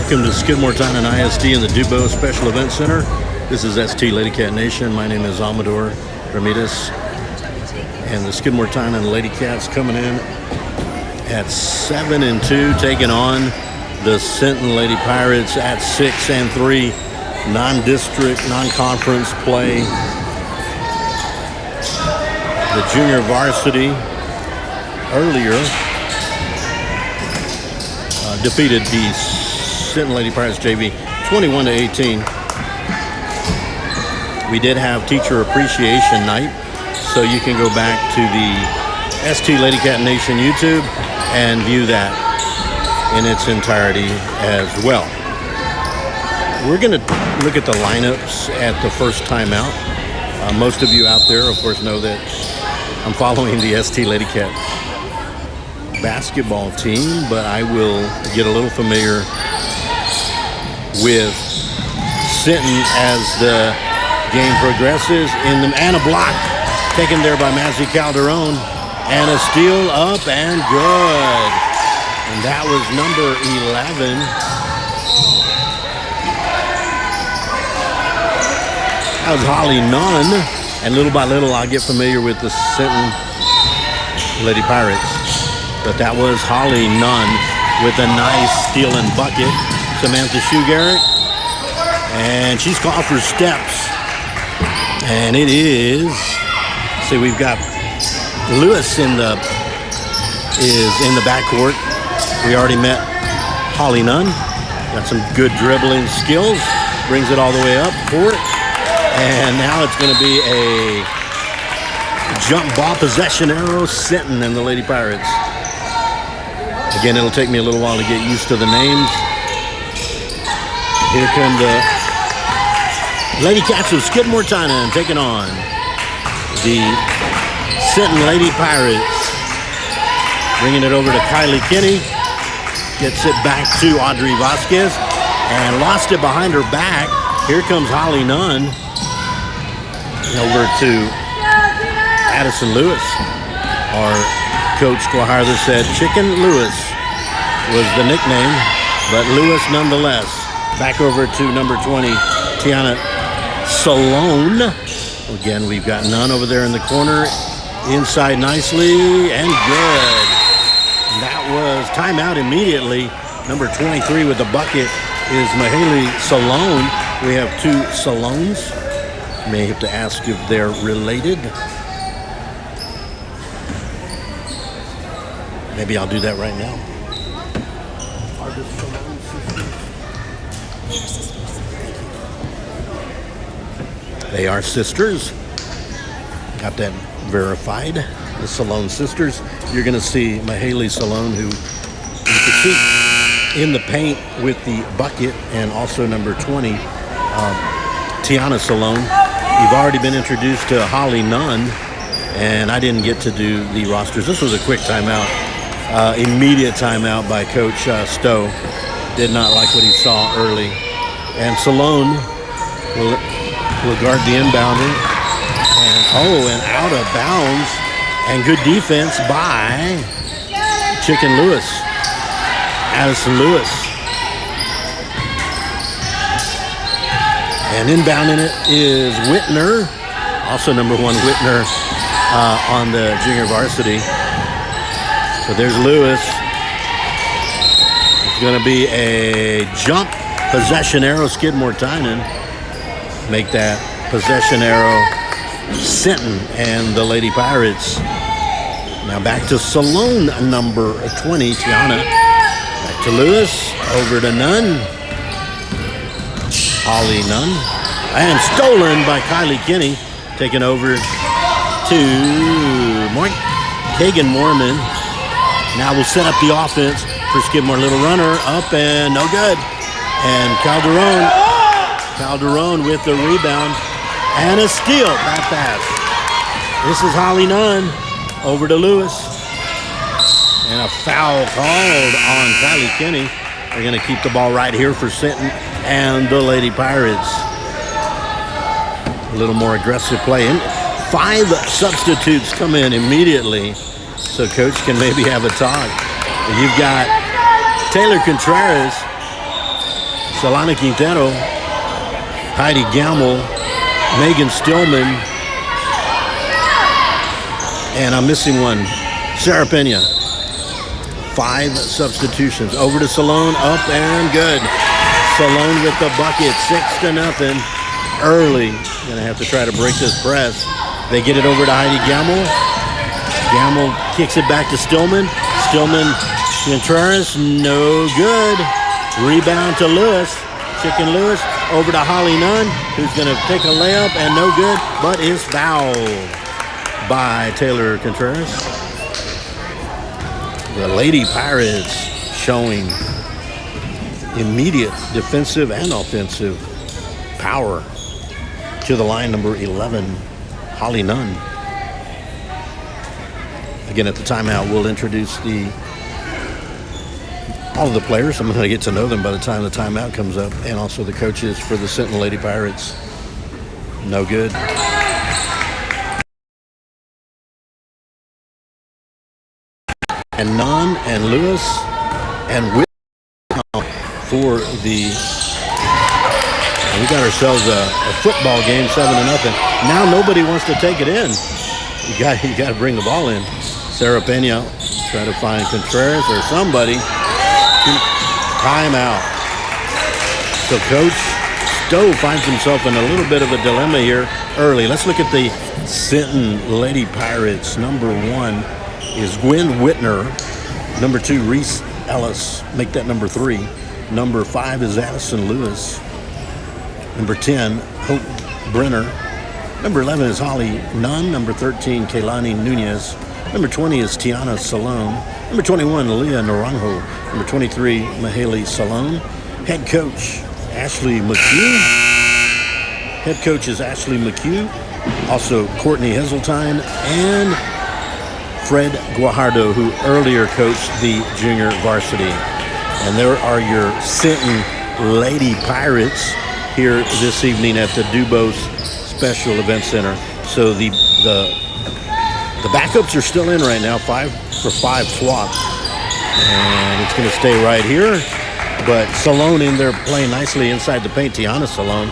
Welcome to Skidmore-Tynan ISD in the Dubo Special Event Center. This is ST Lady Cat Nation. My name is Amador Ramirez. And the Skidmore-Tynan Lady Cats coming in at 7-2, taking on the Sinton Lady Pirates at 6-3. Non-district, non-conference play. The junior varsity earlier defeated the Sinton Lady Pirates JV 21-18. We did have Teacher Appreciation Night, so you can go back to the ST Lady Cat Nation YouTube and view that in its entirety as well. We're going to look at the lineups at the first time out. Most of you out there, of course, know that I'm following the ST Lady Cat basketball team, but I will get a little familiar with Sinton as the game progresses. And a block taken there by Mazzy Calderon, and a steal up and good. And that was number 11. That was Holly Nunn, and little by little I get familiar with the Sinton Lady Pirates. But that was Holly Nunn with a nice steal and bucket. Samantha Shoegarrett, and she's called for steps. And it is, see, we've got Lewis in the backcourt. We already met Holly Nunn. Got some good dribbling skills. Brings it all the way up court. And now it's going to be a jump ball possession arrow, Sinton and the Lady Pirates. Again, it'll take me a little while to get used to the names. Here come the Lady Cats of Skidmore-Tynan taking on the Sinton Lady Pirates. Bringing it over to Kylie Kinney. Gets it back to Audrey Vasquez and lost it behind her back. Here comes Holly Nunn. Over to Addison Lewis. Our coach Guajardo said Chicken Lewis was the nickname, but Lewis nonetheless. Back over to number 20, Tiana Salone. Again, we've got Nunn over there in the corner. Inside nicely and good. That was timeout immediately. Number 23 with the bucket is Mahaley Salone. We have two Salones. May have to ask if they're related. Maybe I'll do that right now. Are the Salone sisters? They are sisters. Got that verified. The Salone sisters. You're going to see Mahaley Salone, who you can see in the paint with the bucket, and also number 20, Tiana Salone. You've already been introduced to Holly Nunn, and I didn't get to do the rosters. This was a quick timeout, immediate timeout by Coach Stowe. Did not like what he saw early. And Salone will guard the inbounder. And out of bounds. And good defense by Chicken Lewis. Addison Lewis. And inbounding it is Whitner. Also number 1 Whitner on the junior varsity. So there's Lewis. It's going to be a jump possession arrow, Skidmore-Tynan. Make that possession arrow Sinton and the Lady Pirates. Now back to Salone, number 20, Tiana. Back to Lewis, over to Nunn. Holly Nunn. And stolen by Kylie Kinney. Taken over to Kagan Mormon. Now we'll set up the offense for Skidmore. Little runner up and no good. And Calderon with the rebound. And a steal. Bad pass. This is Holly Nunn. Over to Lewis. And a foul called on Kylie Kinney. They're going to keep the ball right here for Sinton and the Lady Pirates. A little more aggressive play. And 5 substitutes come in immediately, so Coach can maybe have a talk. You've got Taylor Contreras Solana Quintero, Heidi Gamble, Megan Stillman, and I'm missing one, Sarah Pena. 5 substitutions. Over to Salone, up and good. Salone with the bucket, 6-0. Early, gonna have to try to break this press. They get it over to Heidi Gamble. Gamble kicks it back to Stillman. Stillman, Contreras, no good. Rebound to Lewis. Chicken Lewis over to Holly Nunn, who's gonna take a layup and no good, but is fouled by Taylor Contreras. The Lady Pirates showing immediate defensive and offensive power. To the line, number 11, Holly Nunn. Again, at the timeout, we'll introduce all of the players. I'm going to get to know them by the time the timeout comes up, and also the coaches for the Sinton Lady Pirates. No good. And Nunn and Lewis and Whit for the. We got ourselves a football game, 7-0. Now nobody wants to take it in. You got to bring the ball in. Sarah Pena try to find Contreras or somebody. Timeout. So Coach Stowe finds himself in a little bit of a dilemma here early. Let's look at the Sinton Lady Pirates. Number 1 is Gwen Whitner. Number 2, Reese Ellis. Make that number 3. Number 5 is Addison Lewis. Number 10, Hope Brenner. Number 11 is Holly Nunn. Number 13, Kaylani Nunez. Number 20 is Tiana Salone. Number 21, Leah Naranjo. Number 23, Mahaley Salone. Head coach, Ashley McHugh. Head coach is Ashley McHugh. Also, Courtney Heseltine and Fred Guajardo, who earlier coached the junior varsity. And there are your Sinton Lady Pirates here this evening at the Dubose Special Event Center. So the backups are still in right now, 5-for-5 swap. And it's going to stay right here. But Salone in there playing nicely inside the paint. Tiana Salone.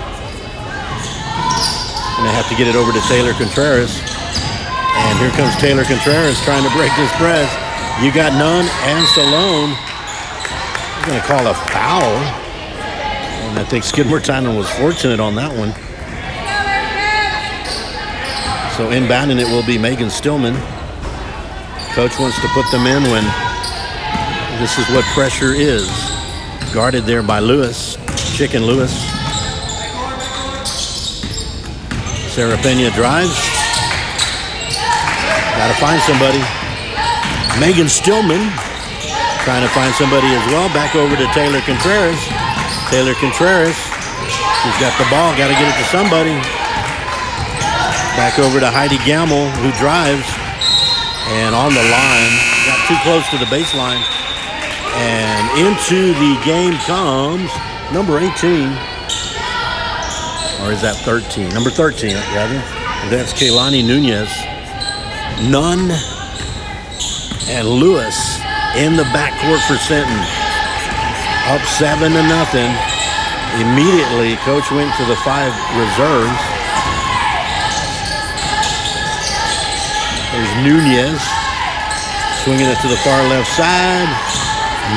Going to have to get it over to Taylor Contreras. And here comes Taylor Contreras trying to break this press. You got Nunn and Salone. They're going to call a foul. And I think Skidmore-Tynan was fortunate on that one. So inbounding it will be Megan Stillman. Coach wants to put them in when this is what pressure is. Guarded there by Lewis, Chicken Lewis. Sarah Pena drives. Got to find somebody. Megan Stillman trying to find somebody as well. Back over to Taylor Contreras. Taylor Contreras, she's got the ball, got to get it to somebody. Back over to Heidi Gamble, who drives. And on the line, got too close to the baseline. And into the game comes number 18. Or is that 13? Number 13, rather. That's Kaylani Nunez. Nunn and Lewis in the backcourt for Sinton. Up 7-0. Immediately, Coach went to the 5 reserves. There's Nunez swinging it to the far left side.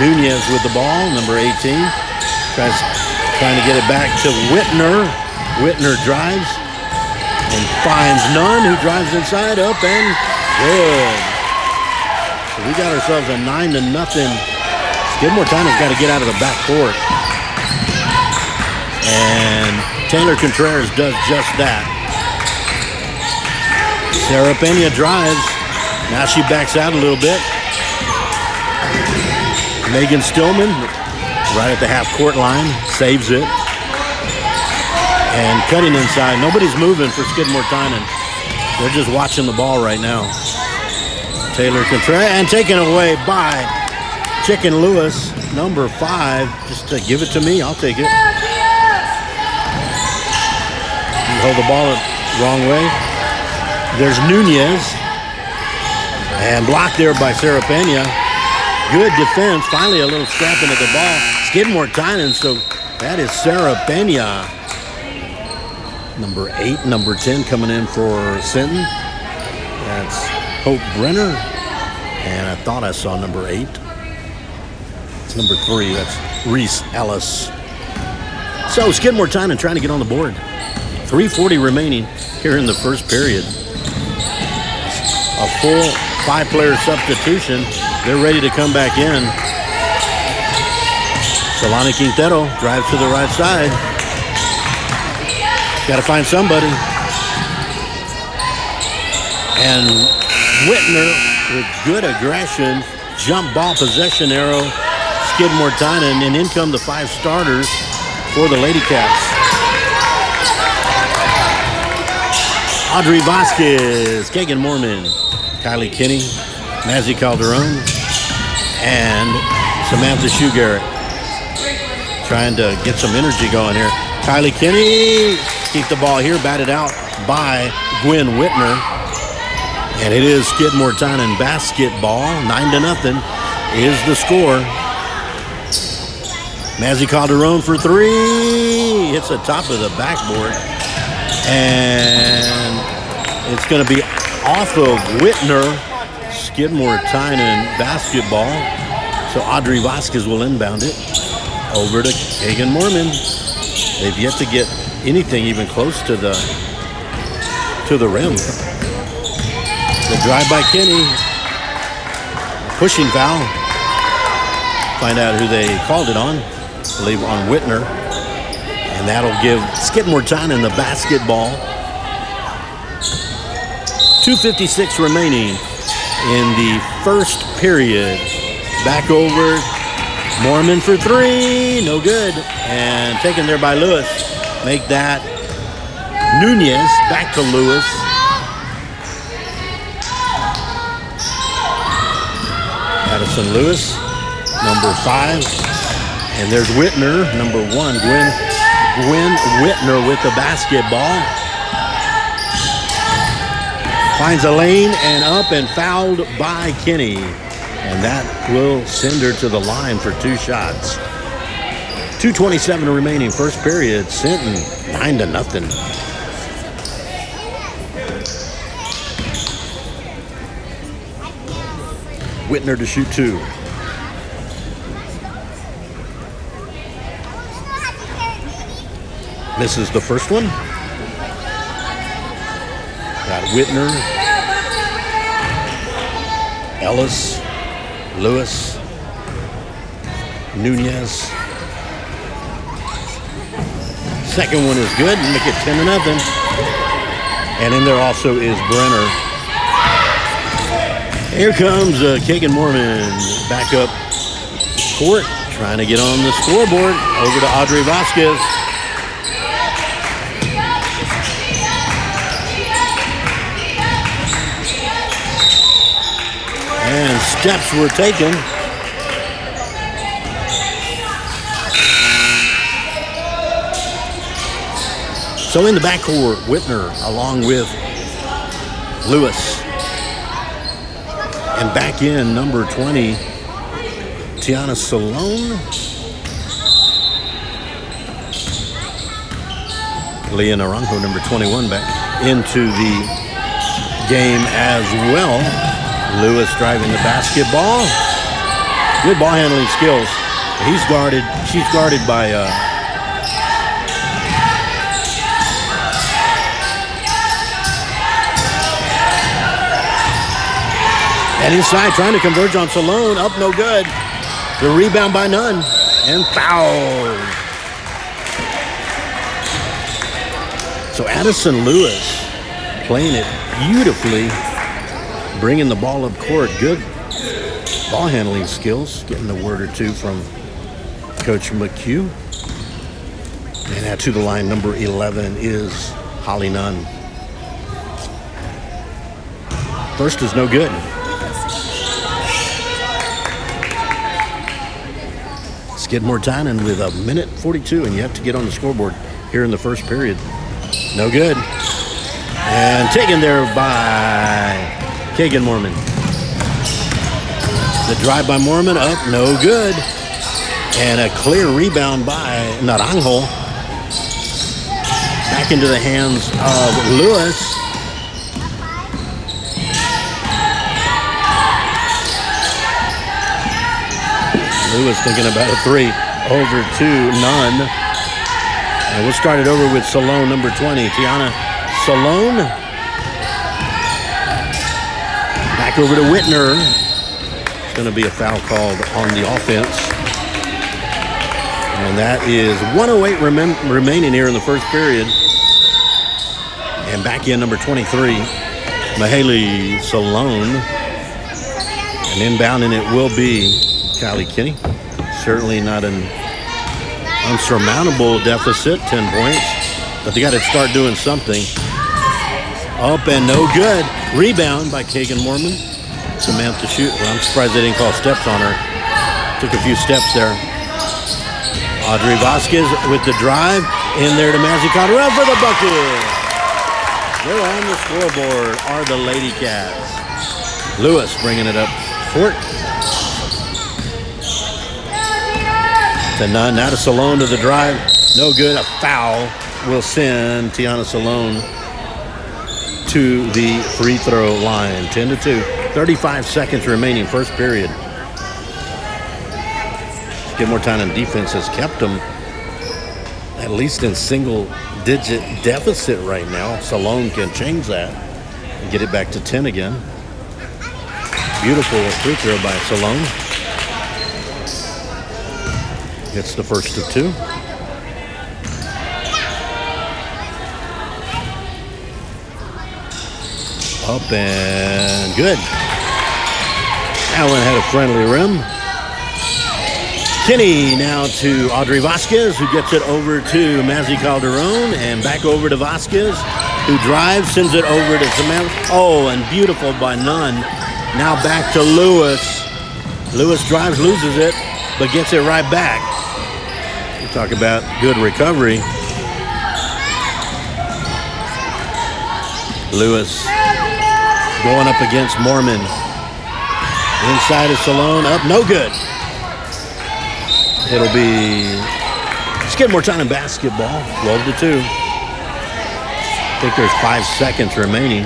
Nunez with the ball, number 18. Trying to get it back to Whitner. Whitner drives and finds Nunn, who drives inside, up and good. So we got ourselves a 9-0. Skidmore-Tynan's got to get out of the backcourt. And Taylor Contreras does just that. Sarah Pena drives. Now she backs out a little bit. Megan Stillman, right at the half-court line, saves it. And cutting inside. Nobody's moving for Skidmore-Tynan. They're just watching the ball right now. Taylor Contreras, and taken away by Chicken Lewis, number 5. Just to give it to me, I'll take it. You hold the ball the wrong way. There's Nunez. And blocked there by Sarah Pena. Good defense. Finally a little scrapping at the ball. Skidmore-Tynan, so That is Sarah Pena. Number 8, number 10 coming in for Sinton. That's Hope Brenner. And I thought I saw number 8. It's number 3. That's Reese Ellis. So Skidmore-Tynan trying to get on the board. 3:40 remaining here in the first period. A full 5-player substitution. They're ready to come back in. Solani Quintero drives to the right side. Got to find somebody. And Whitner with good aggression. Jump ball possession arrow. Skidmore-Tynan, and in come the 5 starters for the Lady Cats. Audrey Vasquez, Kagan Mormon, Kylie Kinney, Mazzy Calderon, and Samantha Shoegarrett. Trying to get some energy going here. Kylie Kinney, keep the ball here, batted out by Gwen Whitner. And it is Skidmore-Tynan basketball. 9-0 is the score. Mazzy Calderon for 3. Hits the top of the backboard. And it's going to be off of Whitner. Skidmore-Tynan basketball. So Audrey Vasquez will inbound it over to Kagan Mormon. They've yet to get anything even close to the rim. The drive by Kinney. Pushing foul. Find out who they called it on. I believe on Whitner. And that'll give Skidmore-Tynan the basketball. 2:56 remaining in the first period. Back over. Mormon for 3. No good. And taken there by Lewis. Make that Nunez. Back to Lewis. Addison Lewis, number 5. And there's Whitner, number 1. Gwen Whitner with the basketball. Finds a lane and up and fouled by Kinney. And that will send her to the line for 2 shots. 2:27 remaining, first period. Sinton, 9-0. Whitner to shoot 2. Misses the first one. Got Whitner, Ellis, Lewis, Nunez. Second one is good. Make it 10-0. And in there also is Brenner. Here comes Kagan Mormon back up court, trying to get on the scoreboard. Over to Audrey Vasquez. And steps were taken. So in the backcourt, Whitner along with Lewis. And back in, number 20, Tiana Salone. Leah Naranjo, number 21, back into the game as well. Lewis driving the basketball. Good ball handling skills. She's guarded by and inside, trying to converge on Salone. Up, no good. The rebound by Nunn. And foul. So Addison Lewis playing it beautifully. Bringing the ball up court. Good ball handling skills. Getting a word or two from Coach McHugh. And out to the line, number 11 is Holly Nunn. First is no good. Skidmore-Tynan with 1:42, and you have to get on the scoreboard here in the first period. No good. And taken there by Kagan Mormon. The drive by Mormon up, no good. And a clear rebound by Naranjo. Back into the hands of Lewis. Lewis thinking about a three. Over to none. And we'll start it over with Salone, number 20. Tiana Salone. Back over to Whitner. It's going to be a foul called on the offense. And that is 1:08 remaining here in the first period. And back in number 23, Mahaley Salone. And inbounding it will be Kylie Kinney. Certainly not an unsurmountable deficit, 10 points. But they got to start doing something. Up and no good. Rebound by Kagan Mormon. Samantha shoot. Well, I'm surprised they didn't call steps on her. Took a few steps there. Audrey Vasquez with the drive. In there to Mazzy Calderon for the bucket. They're on the scoreboard are the Lady Cats. Lewis bringing it up court. To none. Now to Salone to the drive. No good. A foul will send Tiana Salone to the free throw line. 10-2. 35 seconds remaining. First period. Skidmore-Tynan defense has kept them at least in single-digit deficit right now. Salone can change that and get it back to 10 again. Beautiful free throw by Salone. Gets the first of two. Up and good. Allen had a friendly rim. Kinney now to Audrey Vasquez, who gets it over to Mazzy Calderon, and back over to Vasquez, who drives, sends it over to Samantha. Oh, and beautiful by Nunn. Now back to Lewis. Lewis drives, loses it, but gets it right back. You talk about good recovery. Lewis going up against Mormon. Inside of Salone, up, no good. It'll be Skidmore-Tynan basketball, 12-2. I think there's 5 seconds remaining.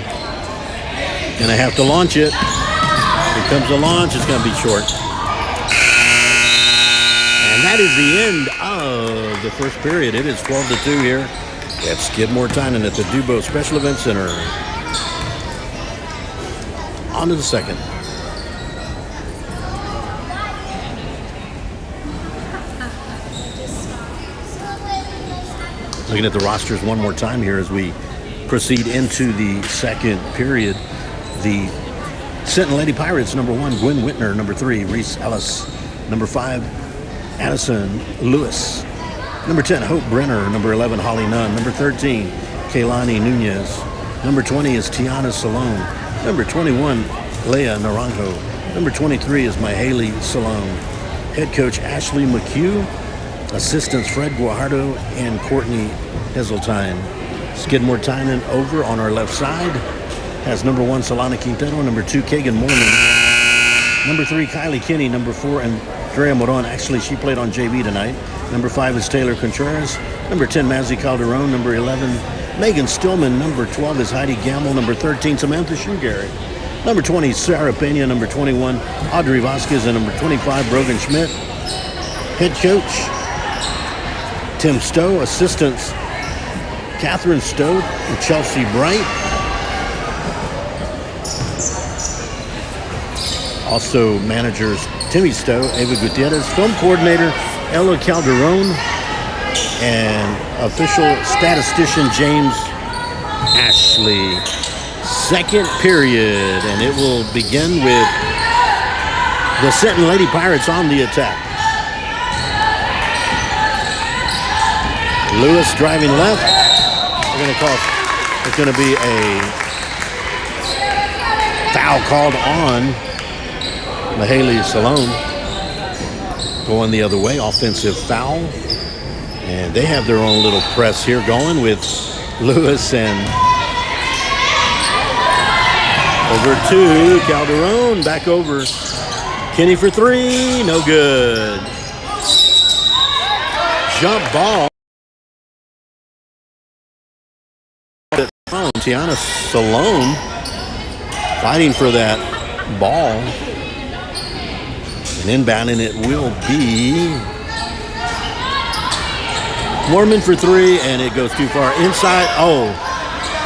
Gonna have to launch it. Here comes the launch, it's gonna be short. And that is the end of the first period. It is 12-2 here at Skidmore-Tynan at the Dubo Special Event Center. On to the second. Looking at the rosters one more time here as we proceed into the second period. The Sinton Lady Pirates, number 1, Gwen Whitner. Number 3, Reese Ellis. Number 5, Addison Lewis. Number 10, Hope Brenner. Number 11, Holly Nunn. Number 13, Kaylani Nunez. Number 20 is Tiana Salone. Number 21, Leah Naranjo. Number 23 is Mahaley Salone. Head coach Ashley McHugh. Assistants Fred Guajardo and Courtney Heseltine. Skidmore-Tynan over on our left side has number 1, Solana Quintero. Number 2, Kagan Mormon. Number 3, Kylie Kinney. Number 4, Andrea Moron. Actually, she played on JV tonight. Number 5 is Taylor Contreras. Number 10, Mazzy Calderon. Number 11, Megan Stillman. Number 12 is Heidi Gamble. Number 13, Samantha Shugary. Number 20, Sarah Pena. Number 21, Audrey Vasquez. And number 25, Brogan Schmidt. Head coach Tim Stowe. Assistants Catherine Stowe and Chelsea Bright. Also managers Timmy Stowe, Ava Gutierrez, film coordinator Ella Calderon, and official statistician James Ashley. Second period, and it will begin with the Sinton Lady Pirates on the attack. Lewis driving left. It's going to be a foul called on Mahaley Salone. Going the other way, offensive foul. And they have their own little press here going with Lewis and over to Calderon. Back over. Kinney for 3. No good. jump ball. Tiana Salone fighting for that ball. And inbounding it will be Mormon for three, and it goes too far. Inside,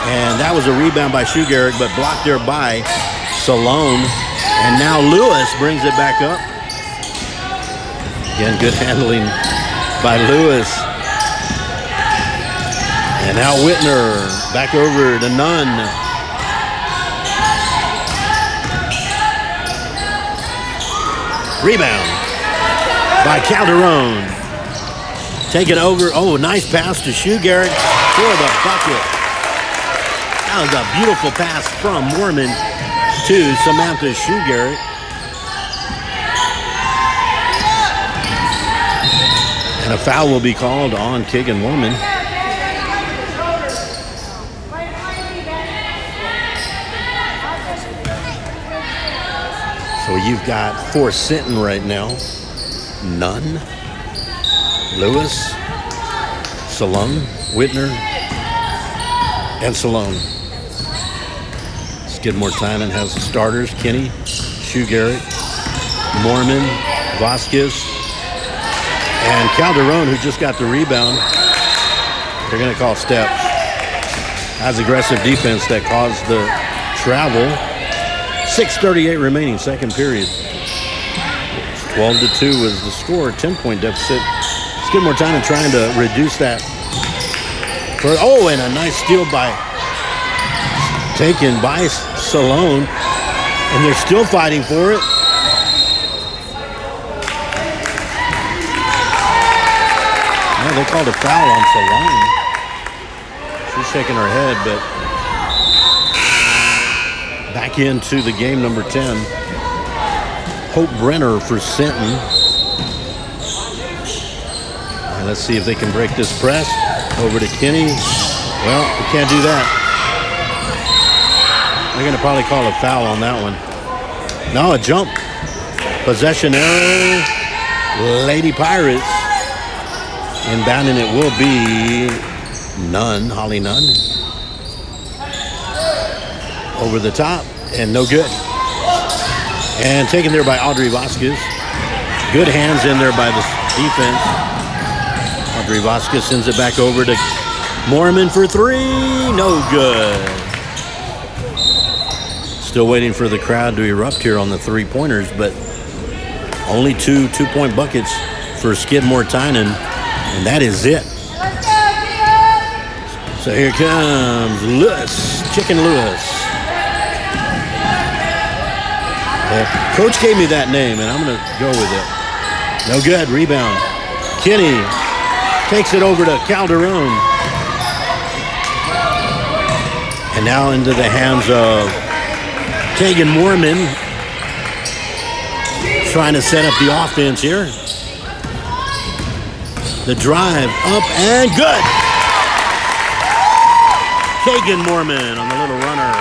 and that was a rebound by Shugarrick, but blocked there by Salone. And now Lewis brings it back up. Again, good handling by Lewis. And now Whitner back over to Nunn. Rebound by Calderon. Taken over. Oh, nice pass to Shugarrick for the bucket. That was a beautiful pass from Mormon to Samantha Shugarrick. And a foul will be called on Keegan Mormon. So you've got for Sinton right now. Nunn, Lewis, Salone, Whitner, and Salone. Skidmore-Tynan has the starters. Kenny, Shugarrick, Mormon, Vasquez, and Calderon, who just got the rebound. They're going to call steps. That's aggressive defense that caused the travel. 6:38 remaining, second period. 12-2 was the score, 10-point deficit. Skidmore-Tynan trying to reduce that. And a nice steal taken by Salone. And they're still fighting for it. No, they called a foul on Salone. She's shaking her head, but back into the game, number 10. Hope Brenner for Sinton. And let's see if they can break this press. Over to Kenny. Well, we can't do that. They're going to probably call a foul on that one. No, a jump. Possession arrow. Lady Pirates. Inbounding it will be Nunn, Holly Nunn. Over the top, and no good. And taken there by Audrey Vasquez. Good hands in there by the defense. Audrey Vasquez sends it back over to Mormon for three. No good. Still waiting for the crowd to erupt here on the three-pointers, but only two two-point buckets for Skidmore-Tynan, and that is it. So here comes Lewis, Chicken Lewis. Coach gave me that name, and I'm going to go with it. No good. Rebound. Kenny takes it over to Calderon. And now into the hands of Keegan Mormon. Trying to set up the offense here. The drive up and good. Keegan Mormon on the little runner.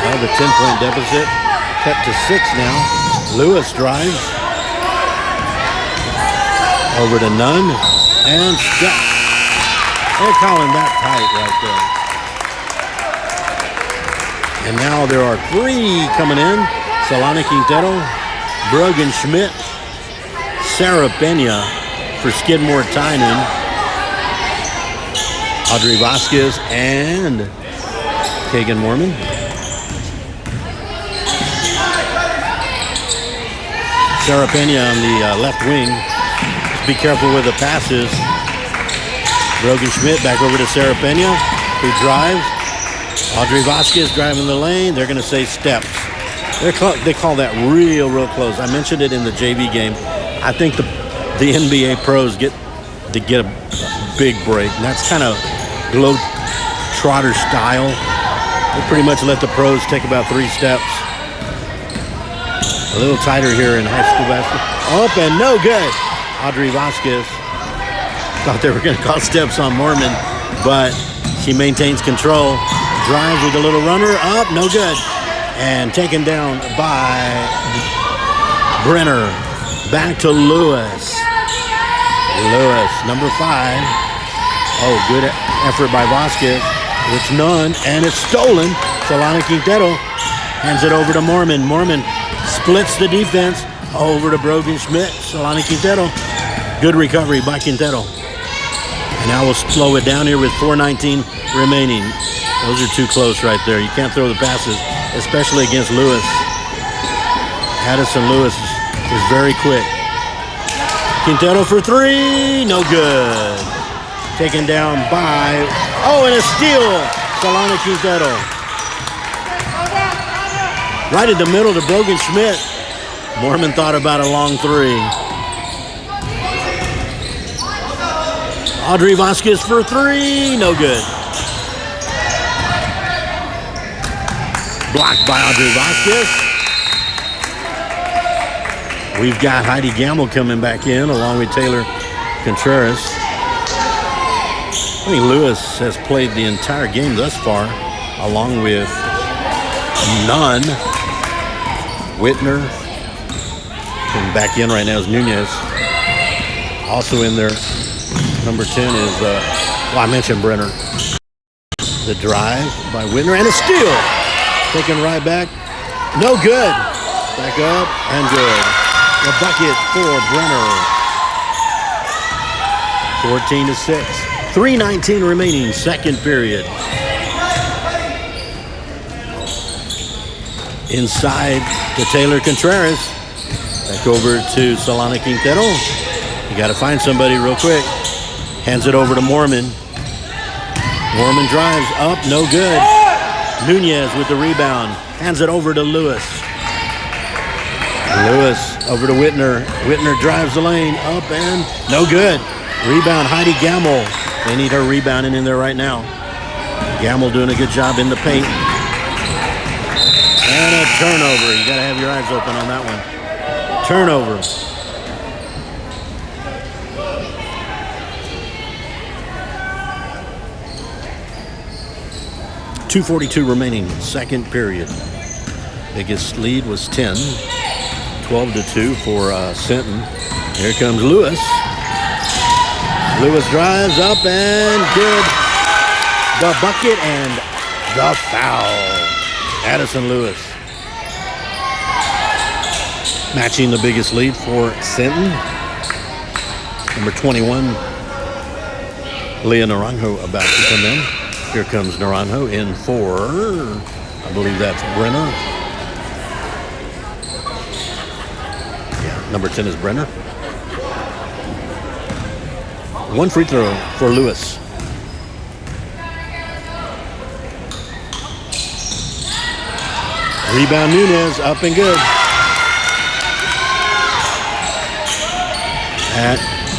Well, the 10-point deficit cut to 6 now. Lewis drives. Over to Nunn. And step. They're calling that tight right there. And now there are 3 coming in. Solana Quintero, Brogan Schmidt, Sarah Pena for Skidmore-Tynan, Audrey Vasquez, and Keegan Mormon. Sarah Pena on the left wing. Just be careful with the passes. Brogan Schmidt back over to Sarah Pena, who drives. Audrey Vasquez driving the lane. They're going to say steps. They call that real close. I mentioned it in the JV game. I think the NBA pros get a big break, and that's kind of globe-trotter style. They pretty much let the pros take about 3 steps. A little tighter here in high school basketball. Up and no good. Audrey Vasquez thought they were going to call steps on Mormon, but she maintains control. Drives with a little runner. Up, no good. And taken down by Brenner. Back to Lewis. Lewis, number 5. Oh, good effort by Vasquez. It's none, and it's stolen. Solana Quintero hands it over to Mormon. Mormon splits the defense over to Brogan Schmidt. Solana Quintero. Good recovery by Quintero. And now we'll slow it down here with 4:19 remaining. Those are too close right there. You can't throw the passes, especially against Lewis. Addison Lewis is very quick. Quintero for 3. No good. Taken down by, oh, and a steal. Solana Quintero. Right in the middle to Brogan Schmidt. Mormon thought about a long 3. Audrey Vasquez for 3. No good. Blocked by Audrey Vasquez. We've got Heidi Gamble coming back in along with Taylor Contreras. I think Lewis has played the entire game thus far, along with Nunn. Whitner. And back in right now is Nunez. Also in there, number 10 is, I mentioned Brenner. The drive by Whitner and a steal. Taken right back. No good. Back up and good. The bucket for Brenner. 14-6. 3:19 remaining, second period. Inside to Taylor Contreras. Back over to Solana Quintero. You got to find somebody real quick. Hands it over to Mormon. Mormon drives up, no good. Nunez with the rebound. Hands it over to Lewis. Lewis over to Whitner. Whitner drives the lane up and no good. Rebound, Heidi Gamble. They need her rebounding in there right now. Gamble doing a good job in the paint. And a turnover. You got to have your eyes open on that one. Turnover. .242 remaining, second period. Biggest lead was 10. 12-2 for Sinton. Here comes Lewis. Lewis drives up and good. The bucket and the foul. Addison Lewis. Matching the biggest lead for Sinton. Number 21, Leah Naranjo about to come in. Here comes Naranjo in for, I believe that's Brenner. Yeah, number 10 is Brenner. One free throw for Lewis. Rebound Nunez, up and good.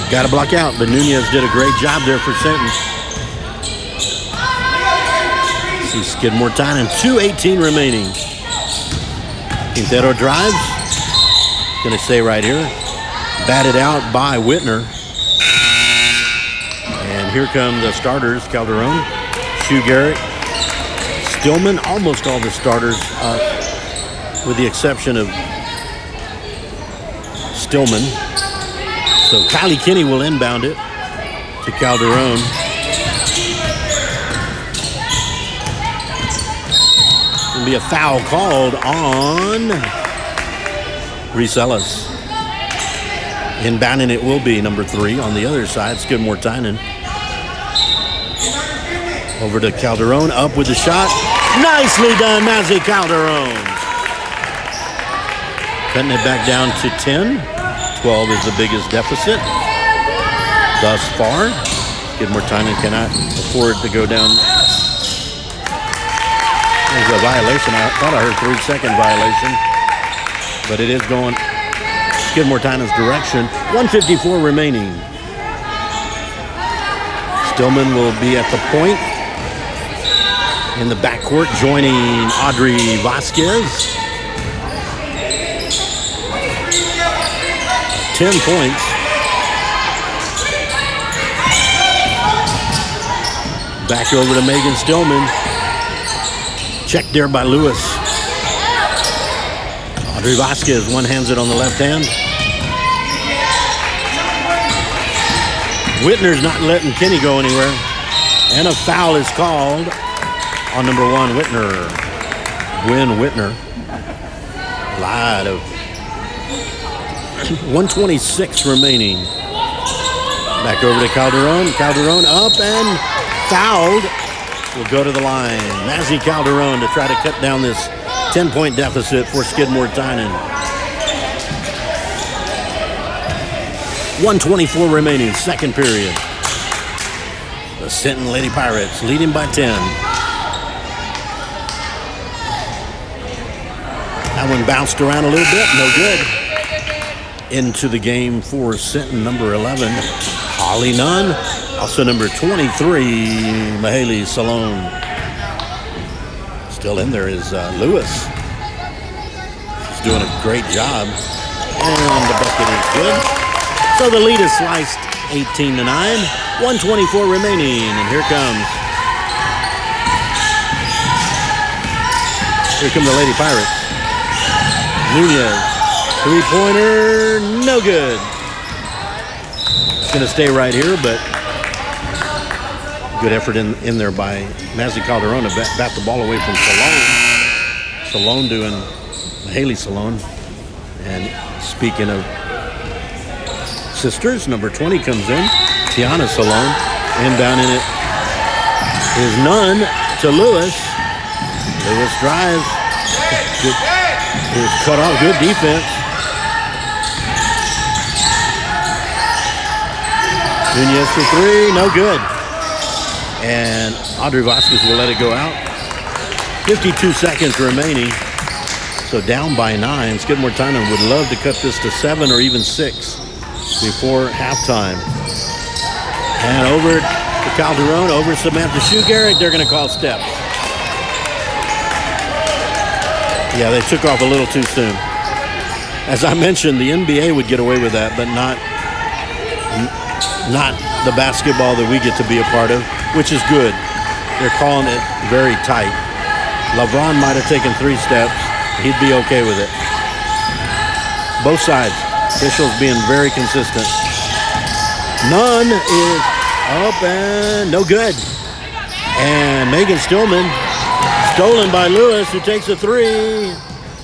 Got to block out, but Nunez did a great job there for Sinton. See Skidmore-Tynan, 2:18 remaining. Quintero drives. Going to stay right here. Batted out by Whitner. And here come the starters, Calderon, Shue Garrett, Stillman, almost all the starters, with the exception of Stillman. So Kylie Kinney will inbound it to Calderon. There'll be a foul called on Reese Ellis. Inbounding it will be number 3 on the other side, Skidmore-Tynan. Over to Calderon, up with the shot. Nicely done, Mazzy Calderon. Cutting it back down to 10. 12 is the biggest deficit thus far. Skidmore-Tynan cannot afford to go down. There's a violation. I thought I heard 3-second violation, but it is going Skidmore-Tynan's direction. 1:54 remaining. Stillman will be at the point in the backcourt, joining Audrey Vasquez. 10 points. Back over to Megan Stillman. Checked there by Lewis. Audrey Vasquez one-hands it on the left hand. Whitner's not letting Kenny go anywhere. And a foul is called on number 1, Whitner. Gwen Whitner. Lot of 1:26 remaining. Back over to Calderon. Calderon up and fouled. Will go to the line. Mazzy Calderon to try to cut down this 10-point deficit for Skidmore-Tynan. 1:24 remaining, second period. The Sinton Lady Pirates leading by 10. That one bounced around a little bit, no good. Into the game for Sinton, number 11, Holly Nunn. Also number 23, Mahaley Salone. Still in there is Lewis. She's doing a great job. And the bucket is good. So the lead is sliced 18-9. 1:24 remaining. And here come the Lady Pirates. Nunez. Three-pointer, no good. It's going to stay right here, but good effort in there by Mazzy Calderon to bat the ball away from Salone. Salone doing Haley Salone. And speaking of sisters, number 20 comes in. Tiana Salone. And down in it is Nunn to Lewis. Lewis drives. Good. It was cut off. Good defense. Nunez for three. No good. And Audrey Vasquez will let it go out. 52 seconds remaining. So down by 9. Skidmore-Tynan would love to cut this to 7 or even 6 before halftime. And over to Calderon, over to Samantha Shoegarrett. They're going to call steps. Yeah, they took off a little too soon. As I mentioned, the NBA would get away with that, but not the basketball that we get to be a part of, which is good. They're calling it very tight. LeBron might have taken 3 steps. He'd be okay with it. Both sides. Officials being very consistent. Nunn is up and no good. And Megan Stillman, stolen by Lewis, who takes a 3.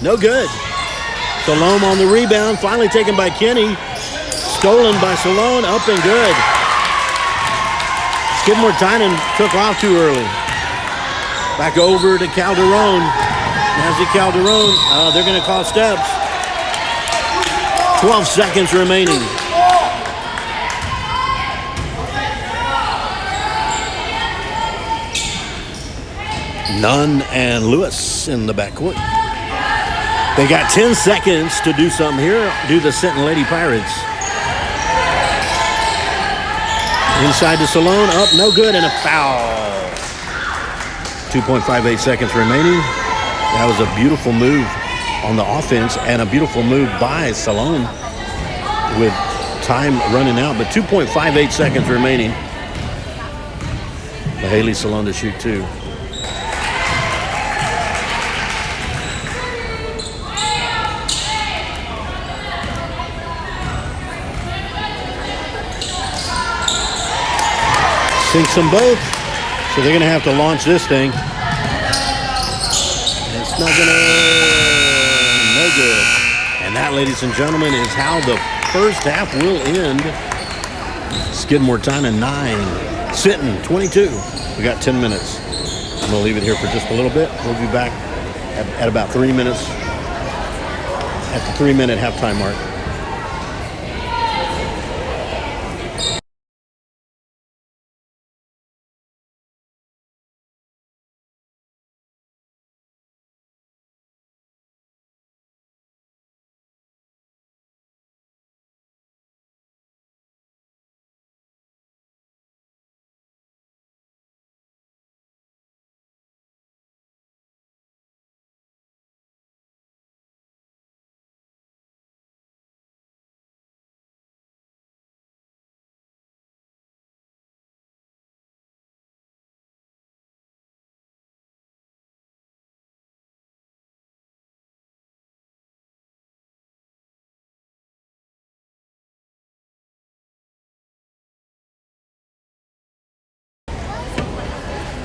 No good. Salome on the rebound, finally taken by Kenny. Stolen by Salone, up and good. Skidmore-Tynan took off too early. Back over to Calderon. Mazzy Calderon, they're going to call steps. 12 seconds remaining. Nunn and Lewis in the backcourt. They got 10 seconds to do something here. Do the Sinton Lady Pirates. Inside to Salone, up, no good, and a foul. 2.58 seconds remaining. That was a beautiful move on the offense and a beautiful move by Salone with time running out, but 2.58 seconds remaining. Mahaley Salone to shoot 2. Sinks them both, so they're going to have to launch this thing. It's not going to, no good. And that, ladies and gentlemen, is how the first half will end. Skidmore-Tynan 9, Sinton 22. We got 10 minutes. I'm going to leave it here for just a little bit. We'll be back at about 3 minutes, at the 3-minute halftime mark.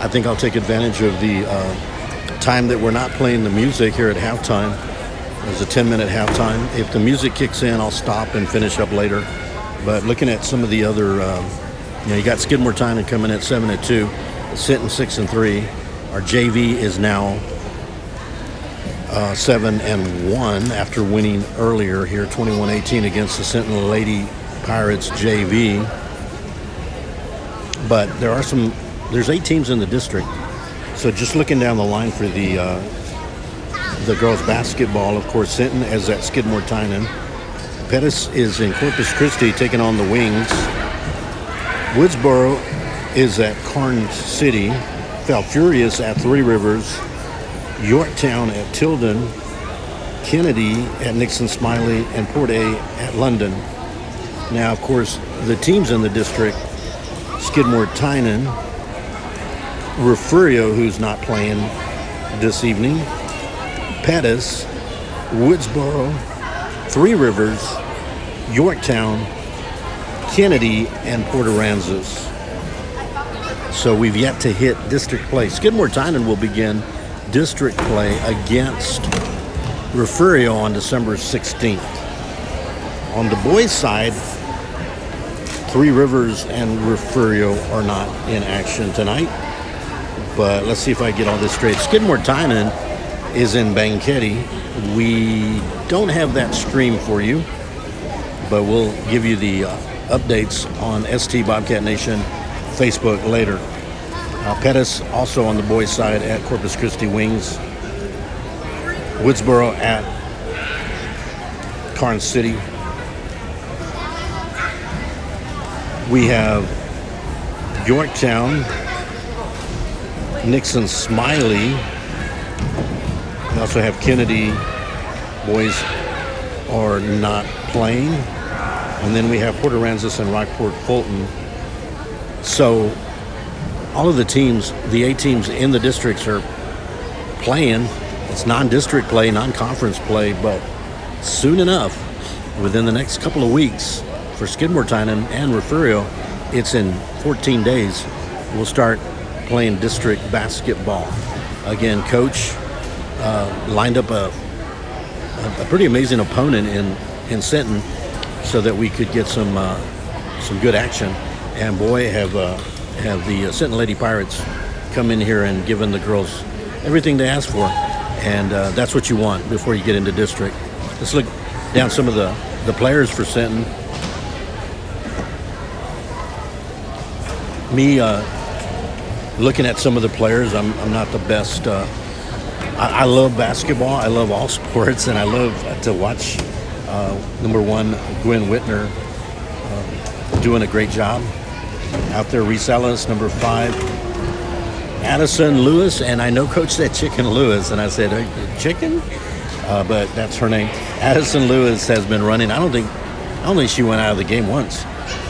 I think I'll take advantage of the time that we're not playing the music here at halftime. There's a 10-minute halftime. If the music kicks in, I'll stop and finish up later. But looking at some of the other, you got Skidmore-Tynan coming at 7-2, Sinton 6-3. Our JV is now 7-1 after winning earlier here, 21-18 against the Sinton Lady Pirates JV. But there's 8 teams in the district. So just looking down the line for the girls basketball, of course, Sinton is at Skidmore-Tynan. Pettis is in Corpus Christi taking on the Wings. Woodsboro is at Karn City. Falfurrias at Three Rivers. Yorktown at Tilden. Kennedy at Nixon Smiley. And Port A at London. Now, of course, the teams in the district, Skidmore-Tynan, Refugio, who's not playing this evening, Pettis, Woodsboro, Three Rivers, Yorktown, Kennedy, and Port Aransas. So we've yet to hit district play. Skidmore-Tynan will begin district play against Refugio on December 16th. On the boys' side, Three Rivers and Refugio are not in action tonight. But let's see if I get all this straight. Skidmore-Tynan is in Banquetti. We don't have that stream for you, but we'll give you the updates on ST Bobcat Nation Facebook later. Pettis also on the boys' side at Corpus Christi Wings. Woodsboro at Karn City. We have Yorktown, Nixon Smiley. We also have Kennedy. Boys are not playing. And then we have Port Aransas and Rockport Fulton. So all of the teams, the 8 teams in the districts are playing. It's non-district play, non-conference play, but soon enough, within the next couple of weeks, for Skidmore-Tynan and Refugio, it's in 14 days, we'll start playing district basketball. Again, Coach lined up a pretty amazing opponent in Sinton so that we could get some good action. And boy, have the Sinton Lady Pirates come in here and given the girls everything they asked for. And that's what you want before you get into district. Let's look down some of the players for Sinton. Me looking at some of the players, I'm not the best. I love basketball. I love all sports, and I love to watch number 1, Gwen Whitner, doing a great job out there. Reese Ellis, number 5, Addison Lewis, and I know Coach said Chicken Lewis, and I said Chicken, but that's her name. Addison Lewis has been running. I don't think she went out of the game once,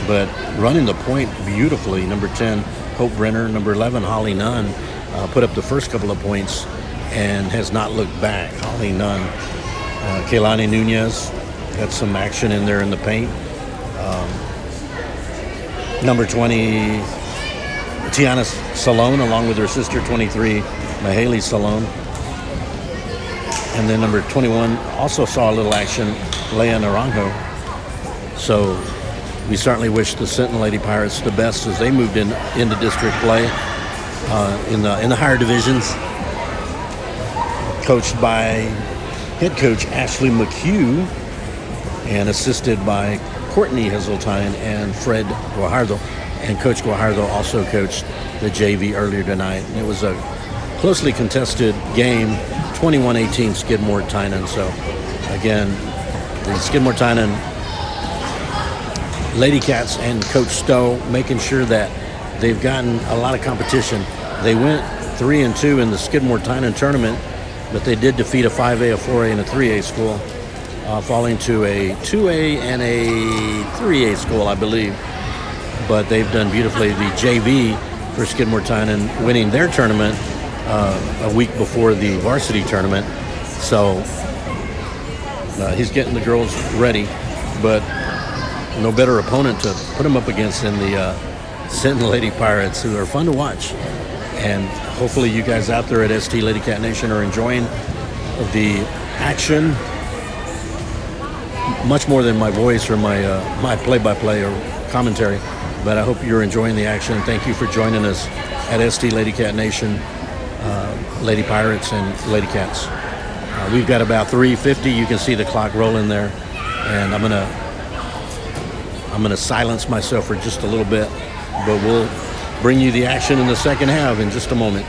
but running the point beautifully. Number 10, Hope Brenner. Number 11, Holly Nunn, put up the first couple of points and has not looked back. Holly Nunn. Kaylani Nunez got some action in there in the paint. Number 20, Tiana Salone, along with her sister, 23, Mahaley Salone. And then number 21 also saw a little action, Leia Naranjo. So we certainly wish the Sinton Lady Pirates the best as they moved into district play in the higher divisions. Coached by head coach Ashley McHugh and assisted by Courtney Heseltine and Fred Guajardo. And Coach Guajardo also coached the JV earlier tonight. It was a closely contested game, 21-18 Skidmore-Tynan. So again, the Skidmore-Tynan Lady Cats and Coach Stowe making sure that they've gotten a lot of competition. They went 3-2 in the Skidmore-Tynan tournament, but they did defeat a 5A, a 4A, and a 3A school, falling to a 2A and a 3A school, I believe. But they've done beautifully. The JV for Skidmore-Tynan winning their tournament a week before the varsity tournament. So he's getting the girls ready, but no better opponent to put them up against than the Sinton Lady Pirates, who are fun to watch. And hopefully you guys out there at ST Lady Cat Nation are enjoying the action much more than my voice or my play-by-play or commentary. But I hope you're enjoying the action. Thank you for joining us at ST Lady Cat Nation, Lady Pirates and Lady Cats. We've got about 3:50. You can see the clock rolling there, and I'm gonna silence myself for just a little bit, but we'll bring you the action in the second half in just a moment.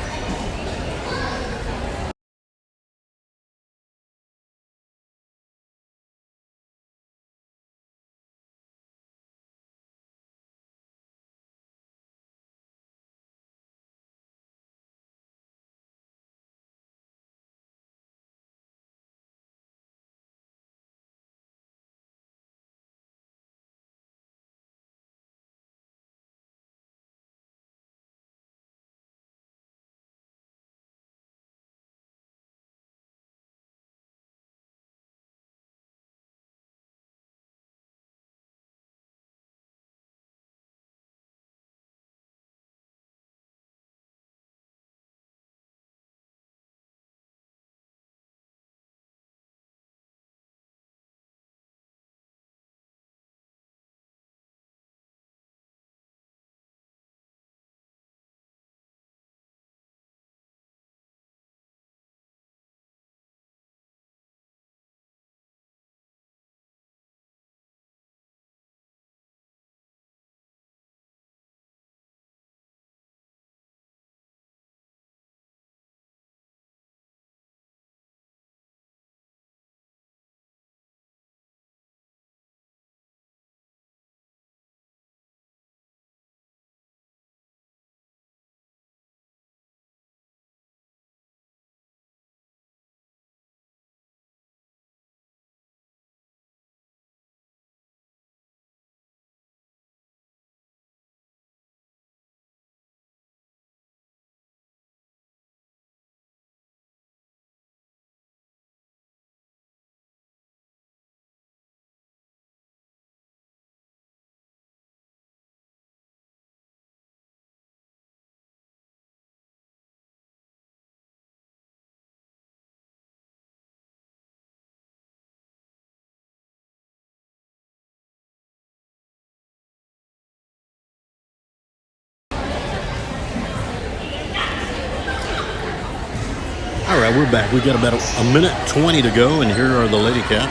All right, we're back. We've got about a minute 20 to go, and here are the Lady Cat,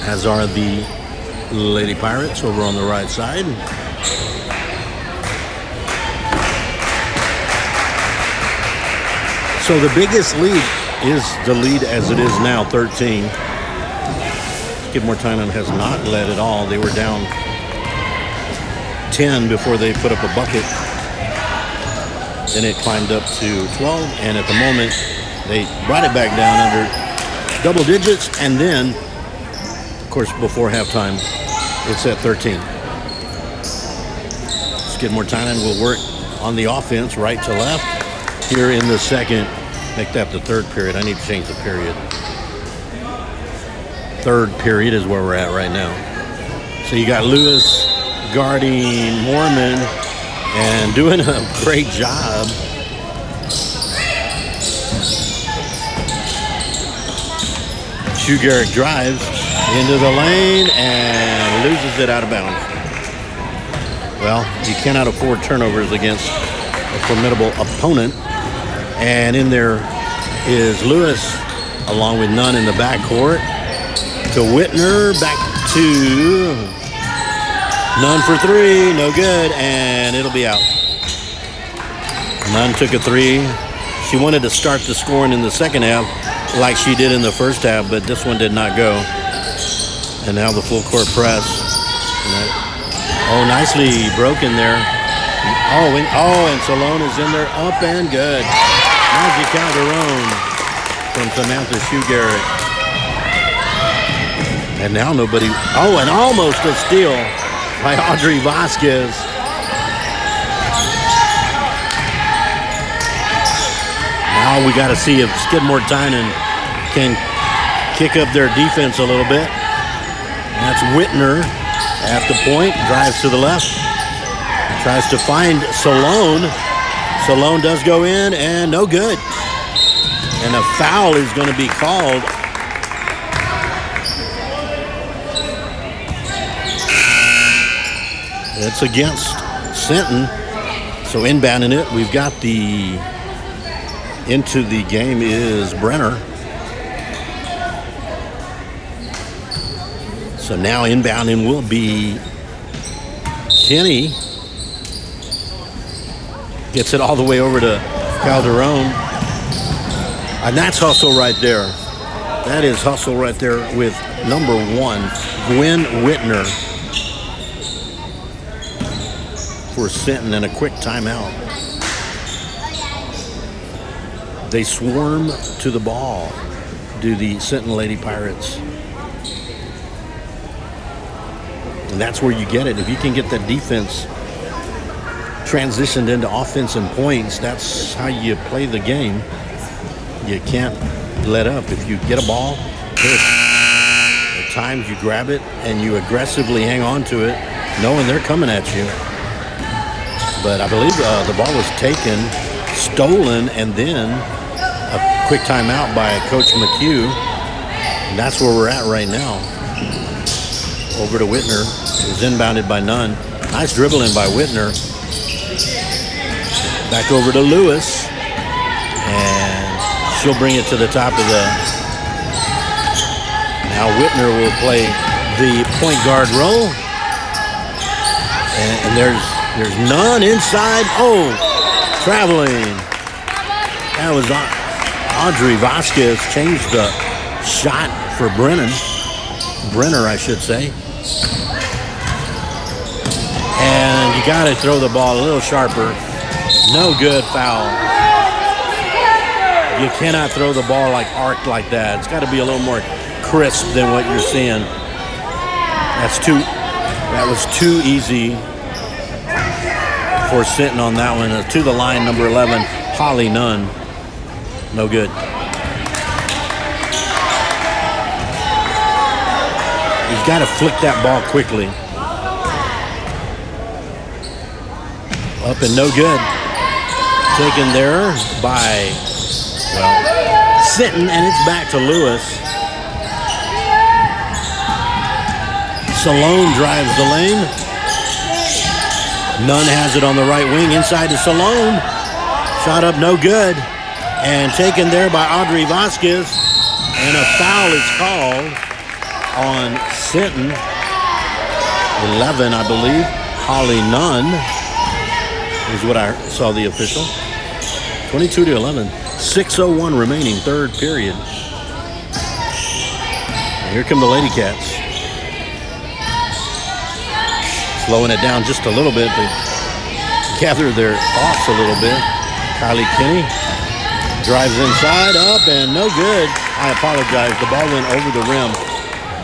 as are the Lady Pirates over on the right side. So the biggest lead is the lead as it is now, 13. Skidmore-Tynan has not led at all. They were down 10 before they put up a bucket. Then it climbed up to 12, and at the moment, they brought it back down under double digits, and then, of course, before halftime, it's at 13. Skidmore-Tynan will work on the offense right to left here in the second. Make that the third period. I need to change the period. Third period is where we're at right now. So you got Lewis guarding Mormon and doing a great job. Garrick drives into the lane and loses it out of bounds. Well, you cannot afford turnovers against a formidable opponent. And in there is Lewis, along with Nunn in the backcourt. To Whitner, back to Nunn for three, no good, and it'll be out. Nunn took a three. She wanted to start the scoring in the second half like she did in the first half, but this one did not go. And now the full court press. Oh, nicely broken there. And Salone is in there, up and good. Magic Calderon from Samantha Garrick. And now nobody, and almost a steal by Audrey Vasquez. Now we got to see if Skidmore-Tynan can kick up their defense a little bit. That's Whitner at the point, drives to the left. Tries to find Salone. Salone does go in, and no good. And a foul is going to be called. It's against Sinton. So inbounding it, we've got into the game is Brenner. So now inbounding will be Kenny. Gets it all the way over to Calderon. And that's hustle right there. That is hustle right there with number 1, Gwen Whitner, for Sinton, and a quick timeout. They swarm to the ball, do the Sinton Lady Pirates. And that's where you get it. If you can get that defense transitioned into offense and points, that's how you play the game. You can't let up. If you get a ball, at times you grab it and you aggressively hang on to it, knowing they're coming at you. But I believe the ball was taken, stolen, and then a quick timeout by Coach McHugh. And that's where we're at right now. Over to Whitner. It was inbounded by Nunn. Nice dribbling by Whitner. Back over to Lewis. And she'll bring it to the top of the... Now Whitner will play the point guard role. And there's Nunn inside. Oh, traveling. That was Audrey Vasquez. Changed the shot for Brenner, I should say. And you got to throw the ball a little sharper. No good, foul. You cannot throw the ball arced like that. It's got to be a little more crisp than what you're seeing. That was too easy for Sinton on that one. To the line, number 11, Holly Nunn. No good. He's got to flick that ball quickly. Up and no good. Taken there by, Sinton, and it's back to Lewis. Salone drives the lane. Nunn has it on the right wing, inside to Salone. Shot up, no good. And taken there by Audrey Vasquez. And a foul is called on Sinton. 11, I believe. Holly Nunn is what I saw the official. 22-11. 6:01 remaining, third period. And here come the Lady Cats. Slowing it down just a little bit. They gather their thoughts a little bit. Kylie Kinney drives inside, up, and no good. I apologize. The ball went over the rim.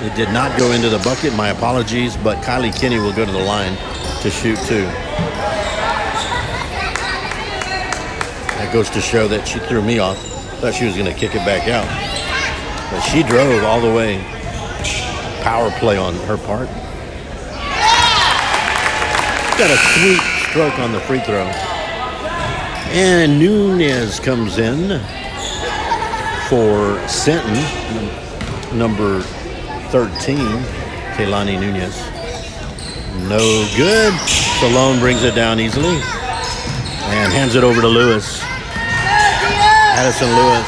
It did not go into the bucket. My apologies, but Kylie Kinney will go to the line to shoot two. That goes to show that she threw me off. Thought she was going to kick it back out. But she drove all the way. Power play on her part. Got a sweet stroke on the free throw. And Nunez comes in for Sinton, number 13, Kaylani Nunez. No good. Salone brings it down easily and hands it over to Lewis. Addison Lewis.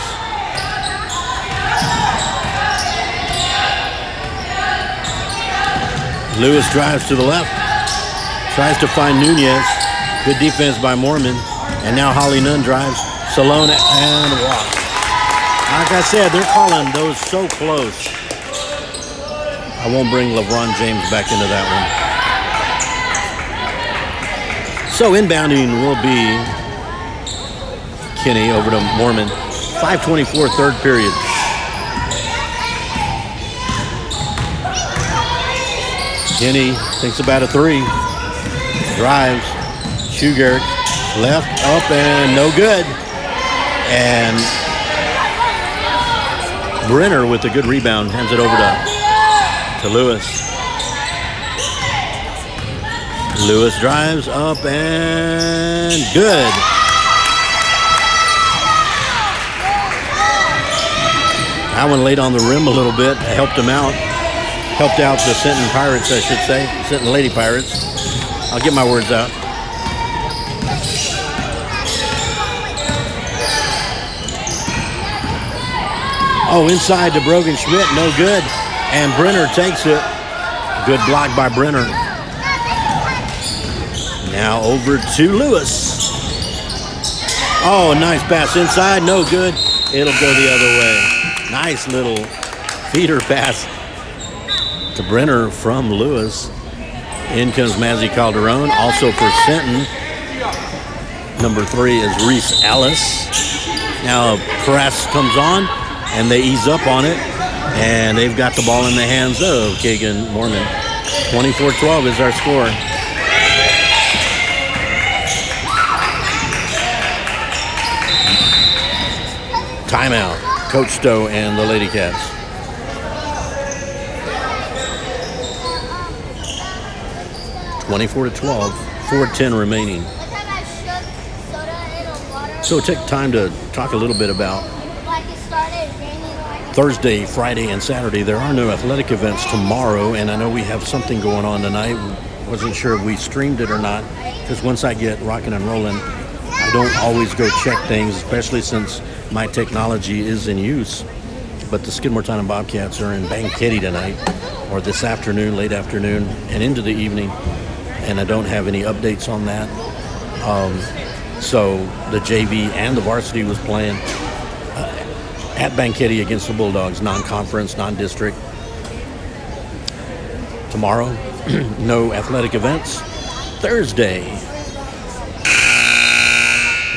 Lewis drives to the left. Tries to find Nunez. Good defense by Mormon. And now Holly Nunn drives. Salone and walks. Like I said, they're calling those so close. I won't bring LeBron James back into that one. So inbounding will be Kinney over to Mormon. 5:24, third period. Kinney thinks about a three. Drives. Shugart left, up, and no good. And Brenner with a good rebound hands it over to Lewis. Lewis drives up and good. That one laid on the rim a little bit, helped him out. Helped out the Sinton Pirates, I should say. Sinton Lady Pirates. I'll get my words out. Oh, inside to Brogan Schmidt, no good. And Brenner takes it. Good block by Brenner. Now over to Lewis. Oh, nice pass inside, no good. It'll go the other way. Nice little feeder pass to Brenner from Lewis. In comes Mazzy Calderon. Also for Sinton, number 3 is Reese Ellis. Now a press comes on, and they ease up on it. And they've got the ball in the hands of Kagan Mormon. 24-12 is our score. Timeout. Coach Stowe and the Lady Cats. (24-12), 4:10 remaining. So take time to talk a little bit about Thursday, Friday, and Saturday. There are no athletic events tomorrow, and I know we have something going on tonight. Wasn't sure if we streamed it or not, because once I get rocking and rolling, I don't always go check things, especially since my technology is in use. But the Skidmore-Tynan Bobcats are in Banketti tonight, or this afternoon, late afternoon, and into the evening. And I don't have any updates on that. So the JV and the varsity was playing at Banketti against the Bulldogs, non-conference, non-district. Tomorrow, no athletic events. Thursday,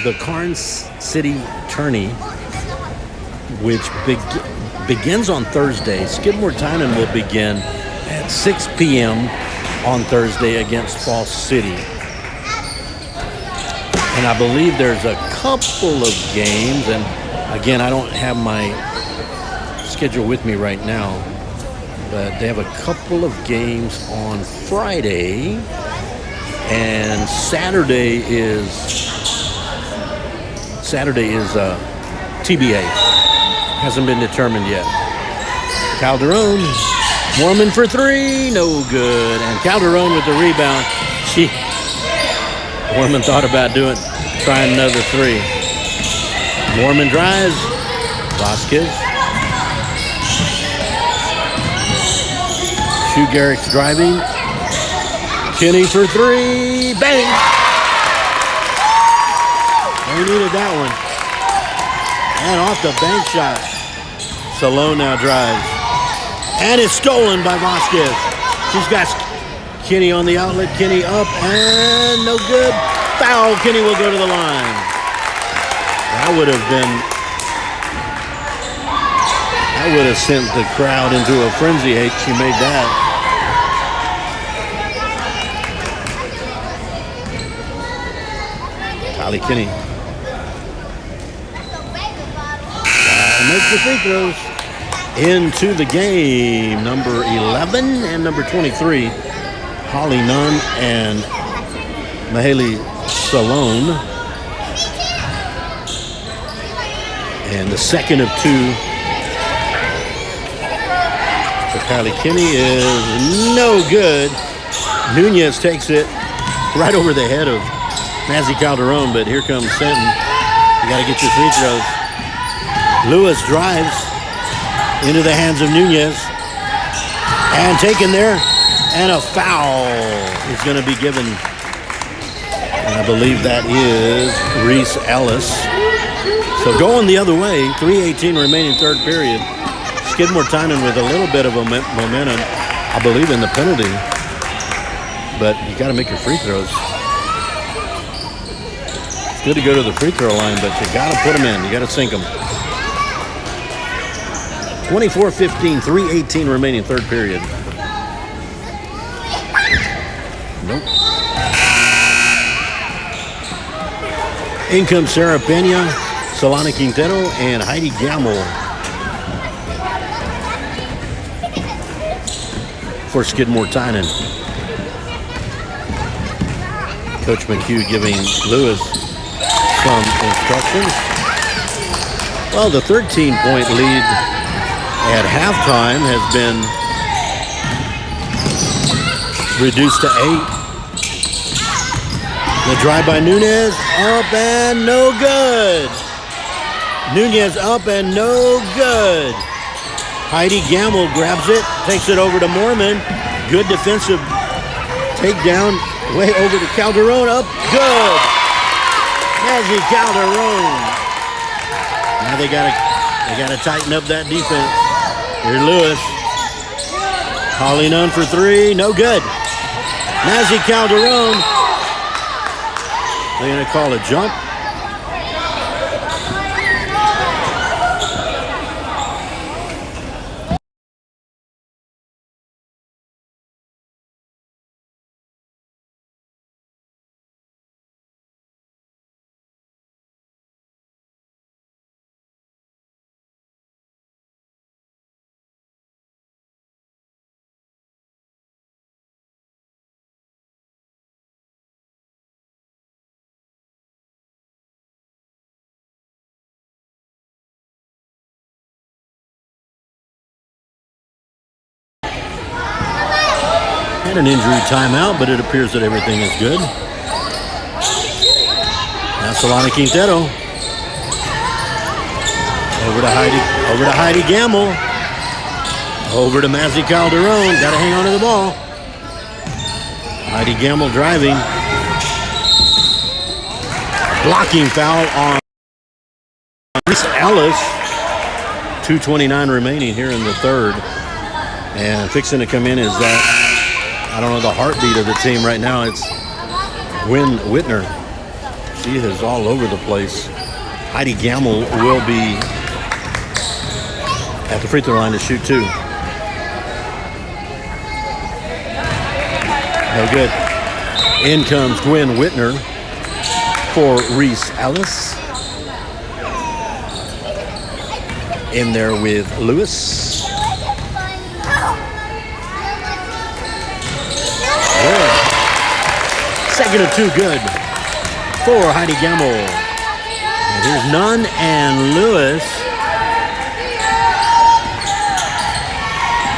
the Carnes City Tourney, which begins on Thursday. Skidmore-Tynan will begin at 6 p.m. on Thursday against Falls City. And I believe there's a couple of games, and again, I don't have my schedule with me right now, but they have a couple of games on Friday, and Saturday is TBA. Hasn't been determined yet. Calderon, Mormon for 3, no good. And Calderon with the rebound. Mormon thought about trying another 3. Mormon drives. Vasquez. Shu Garrick's driving. Kinney for 3. Bang! They needed that one. And off the bank shot. Salone now drives. And it's stolen by Vasquez. She's got Kinney on the outlet. Kinney up and no good. Foul. Kinney will go to the line. That would have sent the crowd into a frenzy. She made that. Kylie Kinney makes the free throws. Into the game, number 11 and number 23, Holly Nunn and Mahaley Salone. And the second of 2 for Kylie Kinney is no good. Nunez takes it right over the head of Mazzy Calderon, but here comes Sinton. You got to get your free throws. Lewis drives into the hands of Nunez, and taken there, and a foul is going to be given. And I believe that is Reese Ellis. So going the other way, 3:18 remaining third period. Skidmore-Tynan with a little bit of a momentum, I believe, in the penalty. But you got to make your free throws. It's good to go to the free throw line, but you got to put them in. You got to sink them. 24-15, 3:18 remaining third period. Nope. In comes Sarah Pena, Solana Quintero, and Heidi Gamble for Skidmore-Tynan. Coach McHugh giving Lewis some instructions. Well, the 13-point lead at halftime has been reduced to 8. The drive by Nunez, up and no good. Nunez up and no good. Heidi Gamble grabs it, takes it over to Mormon. Good defensive takedown, way over to Calderon, up, good. Mazzy Calderon. Now they gotta tighten up that defense. Here's Lewis. Holly Nunn for 3, no good. Mazzy Calderon. They're gonna call a jump. Had an injury timeout, but it appears that everything is good. Now Solana Quintero. Over to Heidi Gamble. Over to Mazzy Calderon. Got to hang on to the ball. Heidi Gamble driving. Blocking foul on Ellis. 2:29 remaining here in the third. And fixing to come in is that, I don't know the heartbeat of the team right now. It's Gwen Whitner. She is all over the place. Heidi Gamble will be at the free throw line to shoot 2. No good. In comes Gwen Whitner for Reese Ellis. In there with Lewis. Second of 2, good for Heidi Gamble. And here's Nunn and Lewis.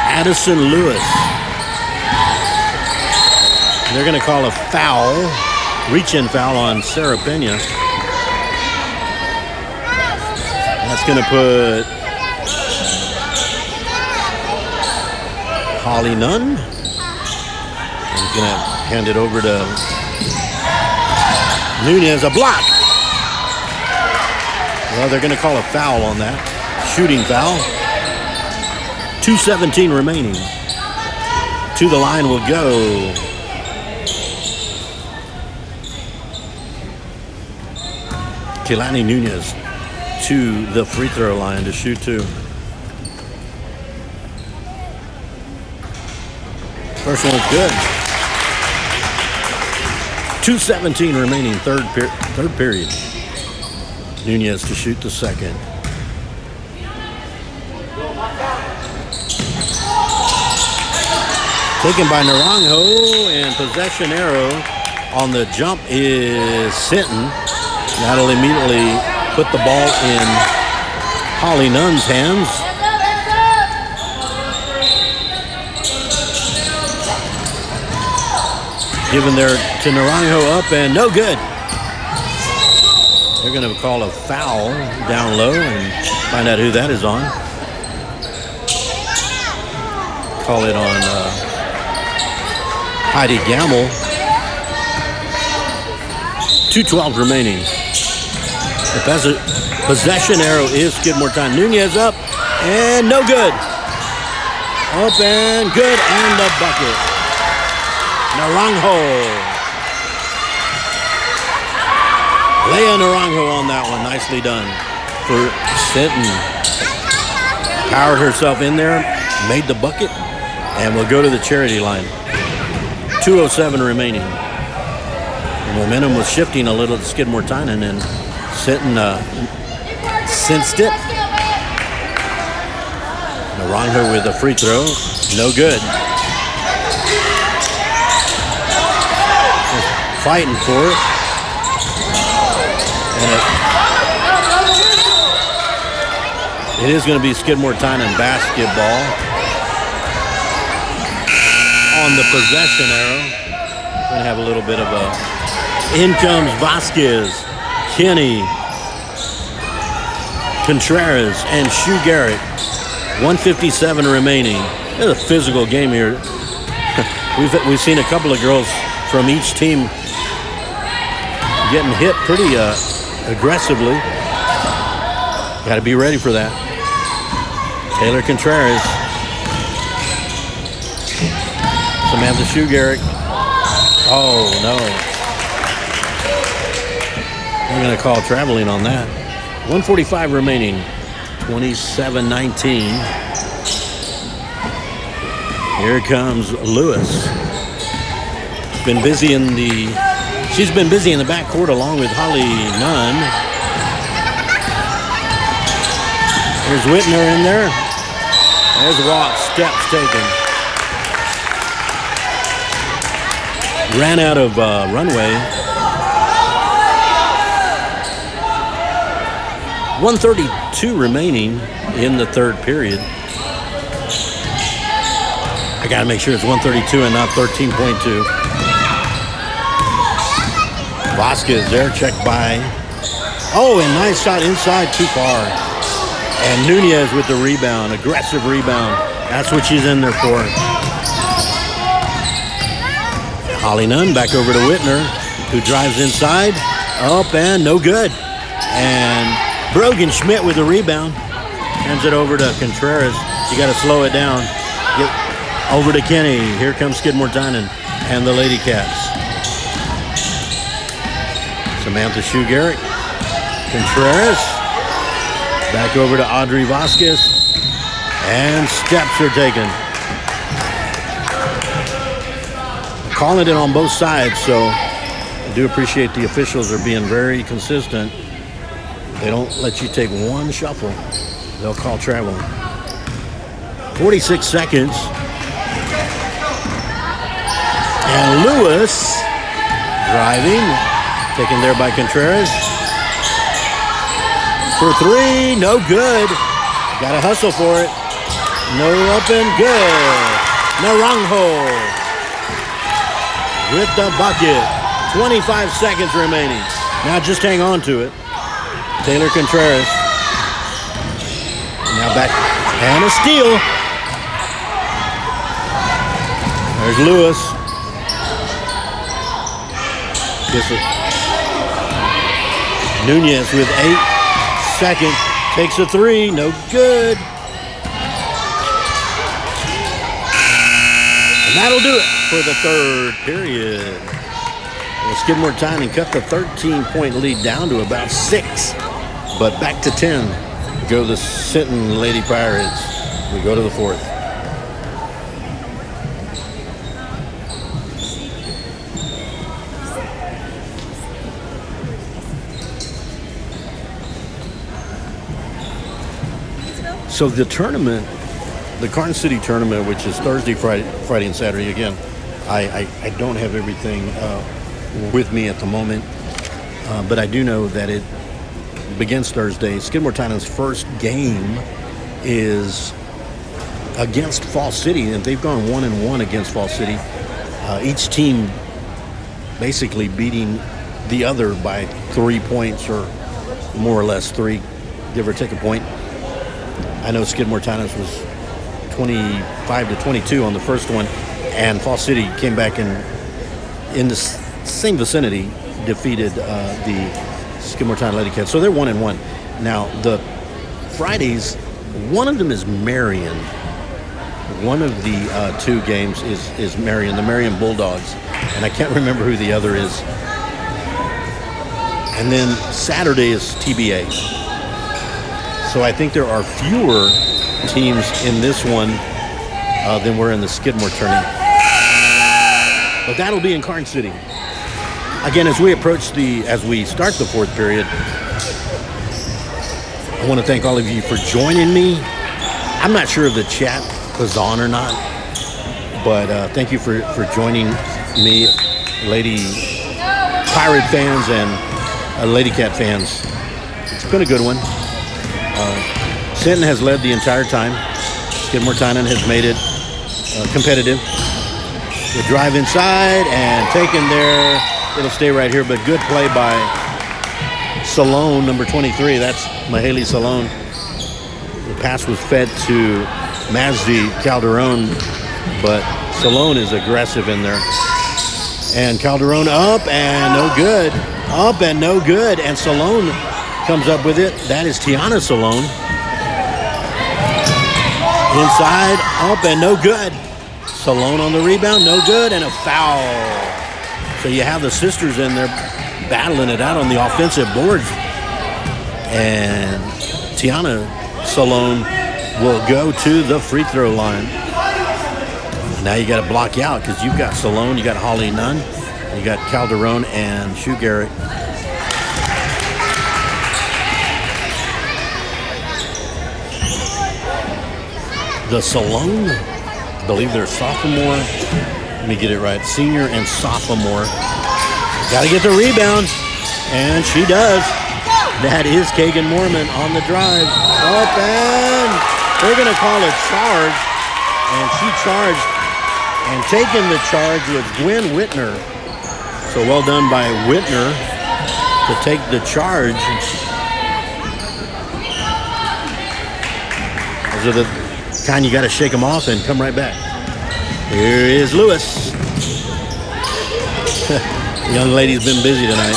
Addison Lewis. They're going to call a foul, reach-in foul on Sarah Pena. That's going to put Holly Nunn. He's going to hand it over to Nunez, a block. Well, they're going to call a foul on that. Shooting foul. 2:17 remaining. To the line will go Kehlani Nunez to the free throw line to shoot 2. First one's good. 2:17 remaining, third period. Nunez to shoot the second. Taken by Naranjo, and possession arrow on the jump is Sinton. That'll immediately put the ball in Holly Nunn's hands. Given there to Naranjo, up and no good. They're going to call a foul down low and find out who that is on. Call it on Heidi Gamble. 2:12 remaining. The possession arrow is Skidmore-Tynan. Nunez up and no good. Up and good, and the bucket. Naranjo. Leah Naranjo on that one. Nicely done for Sinton. Powered herself in there, made the bucket, and we'll go to the charity line. 2:07 remaining. The momentum was shifting a little to Skidmore-Tynan, and Sinton sensed it. Naranjo with a free throw. No good. fighting for it. And it is going to be Skidmore-Tynan basketball on the possession arrow. Going to have a little bit of a... In comes Vasquez, Kenny, Contreras, and Shu Garrett. 1:57 remaining. It's a physical game here. We've seen a couple of girls from each team getting hit pretty aggressively. Got to be ready for that. Taylor Contreras. Samantha Shu Garrett. Oh, no. We're going to call traveling on that. 1:45 remaining. 27-19. Here comes Lewis. She's been busy in the backcourt along with Holly Nunn. There's Whitner in there. There's Watt. Steps taken. Ran out of runway. 1:32 remaining in the third period. I got to make sure it's 1:32 and not 13.2. Vasquez there, checked by. Oh, and nice shot inside, too far. And Nunez with the rebound, aggressive rebound. That's what she's in there for. Holly Nunn back over to Whitner, who drives inside. Up and no good. And Brogan Schmidt with the rebound. Hands it over to Contreras. You got to slow it down. Get over to Kenny. Here comes Skidmore-Tynan and the Lady Cats. Samantha Shu Garrett. Contreras. Back over to Audrey Vasquez. And steps are taken. Calling it on both sides, so I do appreciate the officials are being very consistent. They don't let you take one shuffle. They'll call travel. 46 seconds. And Lewis driving. Taken there by Contreras. For three, no good. Got to hustle for it. No up and good. Naranjo with the bucket. 25 seconds remaining. Now just hang on to it. Taylor Contreras. Now back. And a steal. There's Lewis. Nunez with 8 seconds. Takes a three. No good. And that'll do it for the third period. Well, Skidmore-Tynan cut the 13-point lead down to about 6. But back to 10 go the Sinton Lady Pirates. We go to the fourth. So the tournament, the Carson City tournament, which is Thursday, Friday, and Saturday again, I don't have everything with me at the moment, but I do know that it begins Thursday. Skidmore-Tynan's first game is against Fall City, and they've gone 1-1 against Fall City. Each team basically beating the other by 3 points, or more or less 3, give or take a point. I know Skidmore-Tynan's was 25-22 on the first one, and Fall City came back in the same vicinity, defeated the Skidmore-Tynan Lady Cats. So they're 1-1. Now, the Fridays, one of them is Marion. One of the 2 games is Marion, the Marion Bulldogs, and I can't remember who the other is. And then Saturday is TBA. So I think there are fewer teams in this one than were in the Skidmore tourney. But that'll be in Carson City. Again, as we start the fourth period, I want to thank all of you for joining me. I'm not sure if the chat was on or not, but thank you for joining me, Lady Pirate fans and Lady Cat fans. It's been a good one. Sinton has led the entire time. Skidmore-Tynan has made it competitive. The drive inside and taken there. It'll stay right here, but good play by Salone, number 23. That's Mahaley Salone. The pass was fed to Mazdi Calderon, but Salone is aggressive in there. And Calderon up and no good. Up and no good. And Salone comes up with it. That is Tiana Salone. Inside, up and no good. Salone on the rebound, no good, and a foul. So you have the sisters in there battling it out on the offensive boards. And Tiana Salone will go to the free throw line. Now you got to block you out because you've got Salone, you got Holly Nunn, you got Calderon and Shoe Garrett. The Salone, I believe they're sophomore. Let me get it right. Senior and sophomore. Got to get the rebound, and she does. That is Kagan Mormon on the drive. Up and they're going to call a charge, and she charged. And taking the charge was Gwen Whitner. So well done by Whitner to take the charge. Those are the kind you got to shake them off and come right back. Here is Lewis. The young lady's been busy tonight.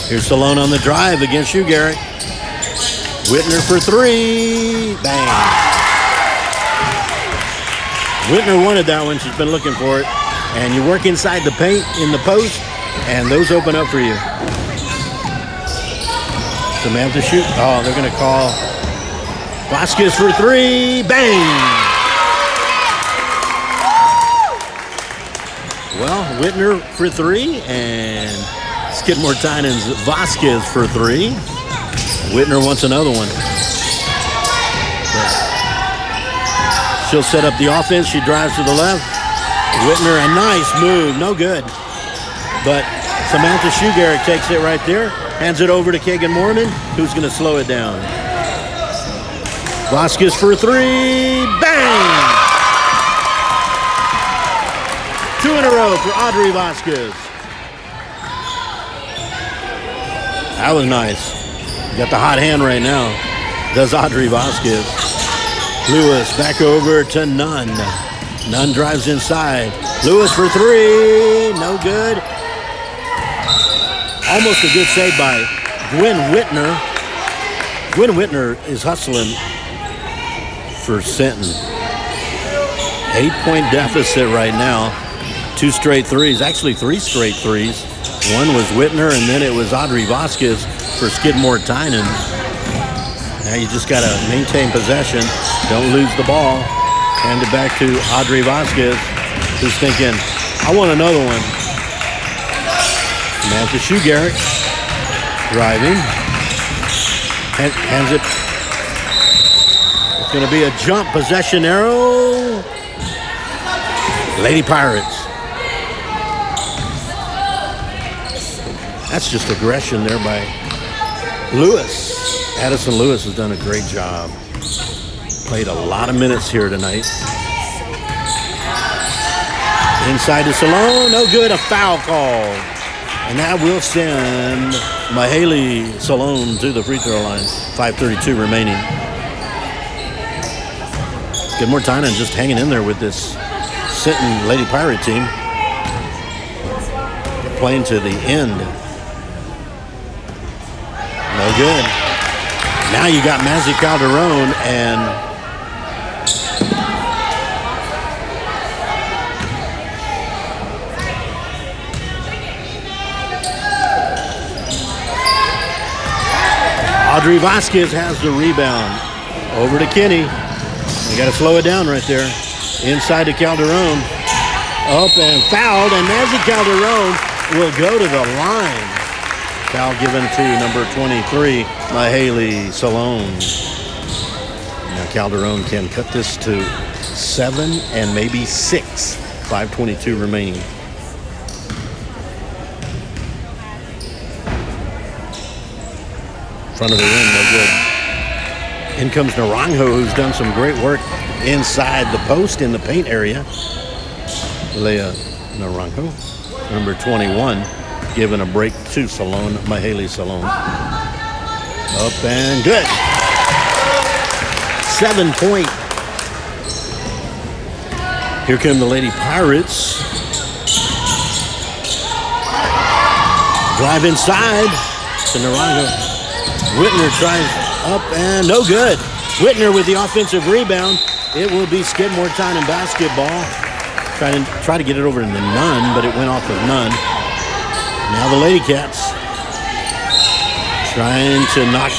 Here's Salone on the drive against Shoe Garrett. Whitner for three. Bang. Whitner wanted that one. She's been looking for it. And you work inside the paint in the post, and those open up for you. Samantha shoot. Oh, they're going to call Vasquez for three. Bang! Well, Whitner for three, and Skidmore-Tynan's Vasquez for three. Whitner wants another one. She'll set up the offense. She drives to the left. Whitner, a nice move. No good. But Samantha Shoe Garrett takes it right there. Hands it over to Kagan Mormon, who's going to slow it down. Vasquez for three. Bang! Two in a row for Audrey Vasquez. That was nice. Got the hot hand right now. Does Audrey Vasquez. Lewis back over to Nunn. Nunn drives inside. Lewis for three. No good. Almost a good save by Gwen Whitner. Gwen Whitner is hustling for Sinton. 8-point deficit right now. 2 straight threes. Actually, 3 straight threes. One was Whitner, and then it was Audrey Vasquez for Skidmore-Tynan. Now you just got to maintain possession. Don't lose the ball. Hand it back to Audrey Vasquez, who's thinking, I want another one. Samantha Shoe Garrett driving. Hands it. It's going to be a jump possession arrow. Lady Pirates. That's just aggression there by Lewis. Addison Lewis has done a great job. Played a lot of minutes here tonight. Inside to Salone. No good. A foul call. And that will send Mahaley Salone to the free throw line. 5:32 remaining. Skidmore-Tynan just hanging in there with this Sinton Lady Pirate team. They're playing to the end. No good. Now you got Mazzi Calderon and Audrey Vasquez has the rebound. Over to Kenny. You got to slow it down right there. Inside to Calderon. Up and fouled, and Mazzi Calderon will go to the line. Foul given to number 23, Mahaley Salone. Now Calderon can cut this to 7 and maybe 6. 5:22 remaining. front of the rim, no good. In comes Naranjo, who's done some great work inside the post in the paint area. Leia Naranjo, number 21, giving a break to Mahaley Salone. Up and good. 7-point. Here come the Lady Pirates. Drive inside to Naranjo. Whitner tries up and no good. Whitner with the offensive rebound. It will be Skidmore-Tynan basketball. Try to get it over to Nunn, but it went off of Nunn. Now the Lady Cats trying to knock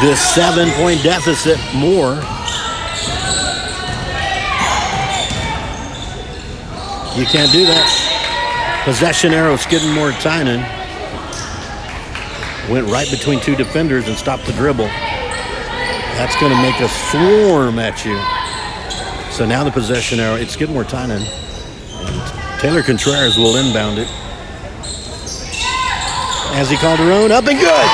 this 7-point deficit more. You can't do that. Possession arrow, Skidmore-Tynan. Went right between two defenders and stopped the dribble. That's going to make a swarm at you. So now the possession arrow, it's Skidmore-Tynan. And Taylor Contreras will inbound it. As he called her own, up and good.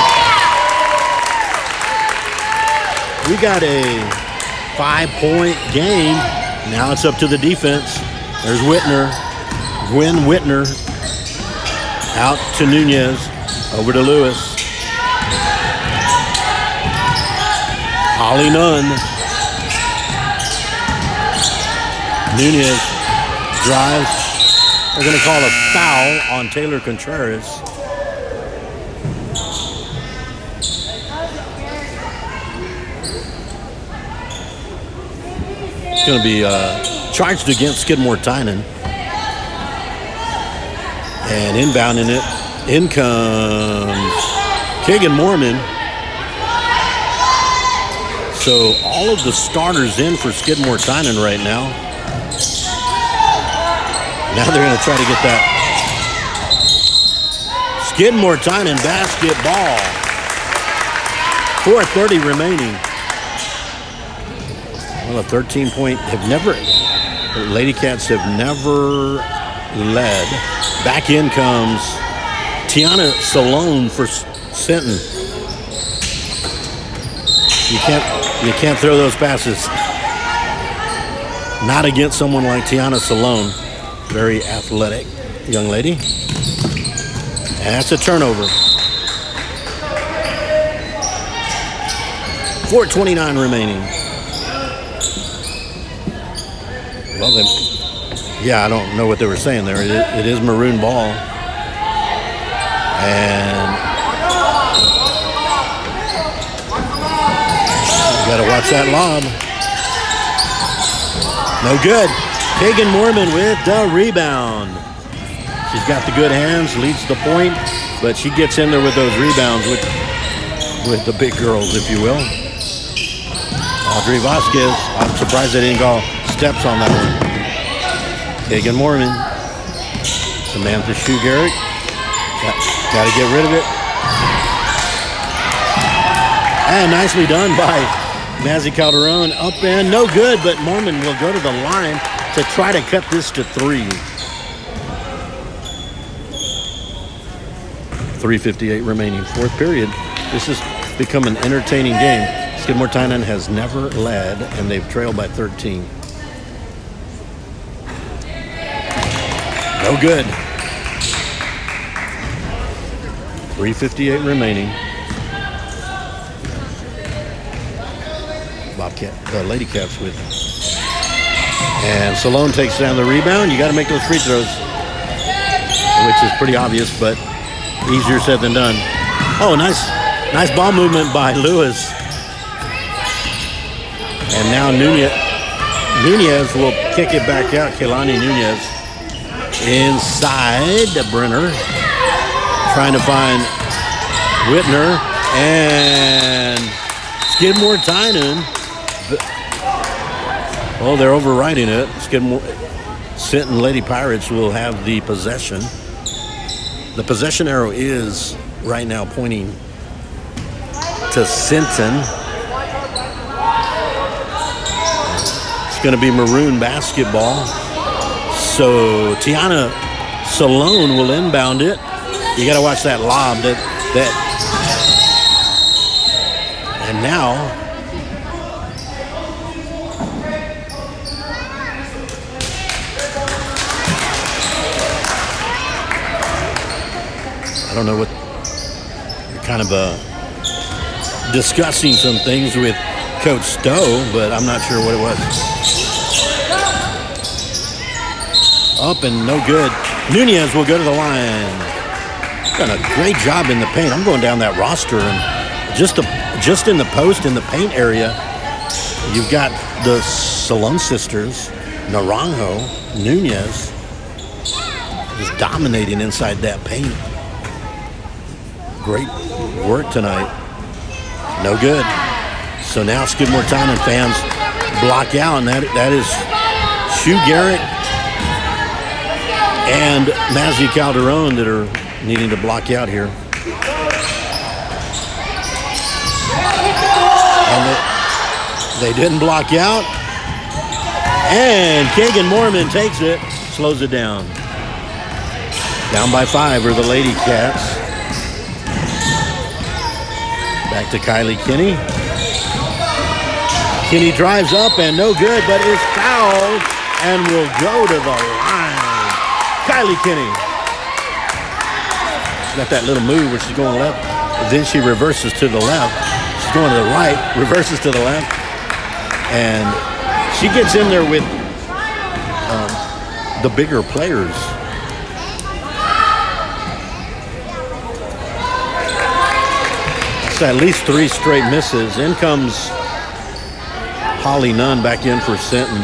We got a 5-point game. Now it's up to the defense. There's Whitner. Gwen Whitner. Out to Nunez. Over to Lewis. Holly Nunn. Nunez drives. They're going to call a foul on Taylor Contreras. It's going to be charged against Skidmore-Tynan. And inbounding it. In comes Keegan Mormon. So all of the starters in for Skidmore-Tynan right now. Now they're going to try to get that. Skidmore-Tynan basketball. 4:30 remaining. Well, a 13-point the Lady Cats have never led. Back in comes Tiana Salone for Sinton. You can't throw those passes. Not against someone like Tiana Salone. Very athletic young lady. And that's a turnover. 4:29 remaining. Well, I don't know what they were saying there. It is maroon ball. And you got to watch that lob. No good. Keegan Mormon with the rebound. She's got the good hands, leads the point, but she gets in there with those rebounds with the big girls, if you will. Audrey Vasquez, I'm surprised they didn't call steps on that one. Keegan Mormon. Samantha Shoe-Garrett. Got to get rid of it. And nicely done by Mazzy Calderon. Up and no good, but Mormon will go to the line to try to cut this to 3. 3:58 remaining, fourth period. This has become an entertaining game. Skidmore-Tynan has never led, and they've trailed by 13. No good. 3:58 remaining. The Lady Cats with. And Salone takes down the rebound. You got to make those free throws, which is pretty obvious, but easier said than done. Oh, nice ball movement by Lewis. And now Nunez will kick it back out. Kehlani Nunez inside the Brenner, trying to find Whitner, and Skidmore-Tynan. Oh, they're overriding it. Sinton Lady Pirates will have the possession. The possession arrow is right now pointing to Sinton. It's going to be maroon basketball. So Tiana Salone will inbound it. You got to watch that lob. And now I don't know what you're kind of discussing some things with Coach Stowe, but I'm not sure what it was. Up and no good. Nunez will go to the line. Done a great job in the paint. I'm going down that roster, and just in the post, in the paint area, you've got the Salone sisters, Naranjo, Nunez, just dominating inside that paint. Great work tonight. No good. So now Skidmore-Tynan fans block out, and that is Shu Garrett and Mazzy Calderon that are needing to block out here. And they didn't block out. And Kagan Mormon takes it, slows it down. Down by 5 are the Lady Cats. Back to Kylie Kinney. Kinney drives up and no good, but is fouled and will go to the line. Kylie Kinney. She's got that little move where she's going left, but then she reverses to the left. She's going to the right, reverses to the left, and she gets in there with the bigger players. It's at least 3 straight misses. In comes Holly Nunn back in for Sinton.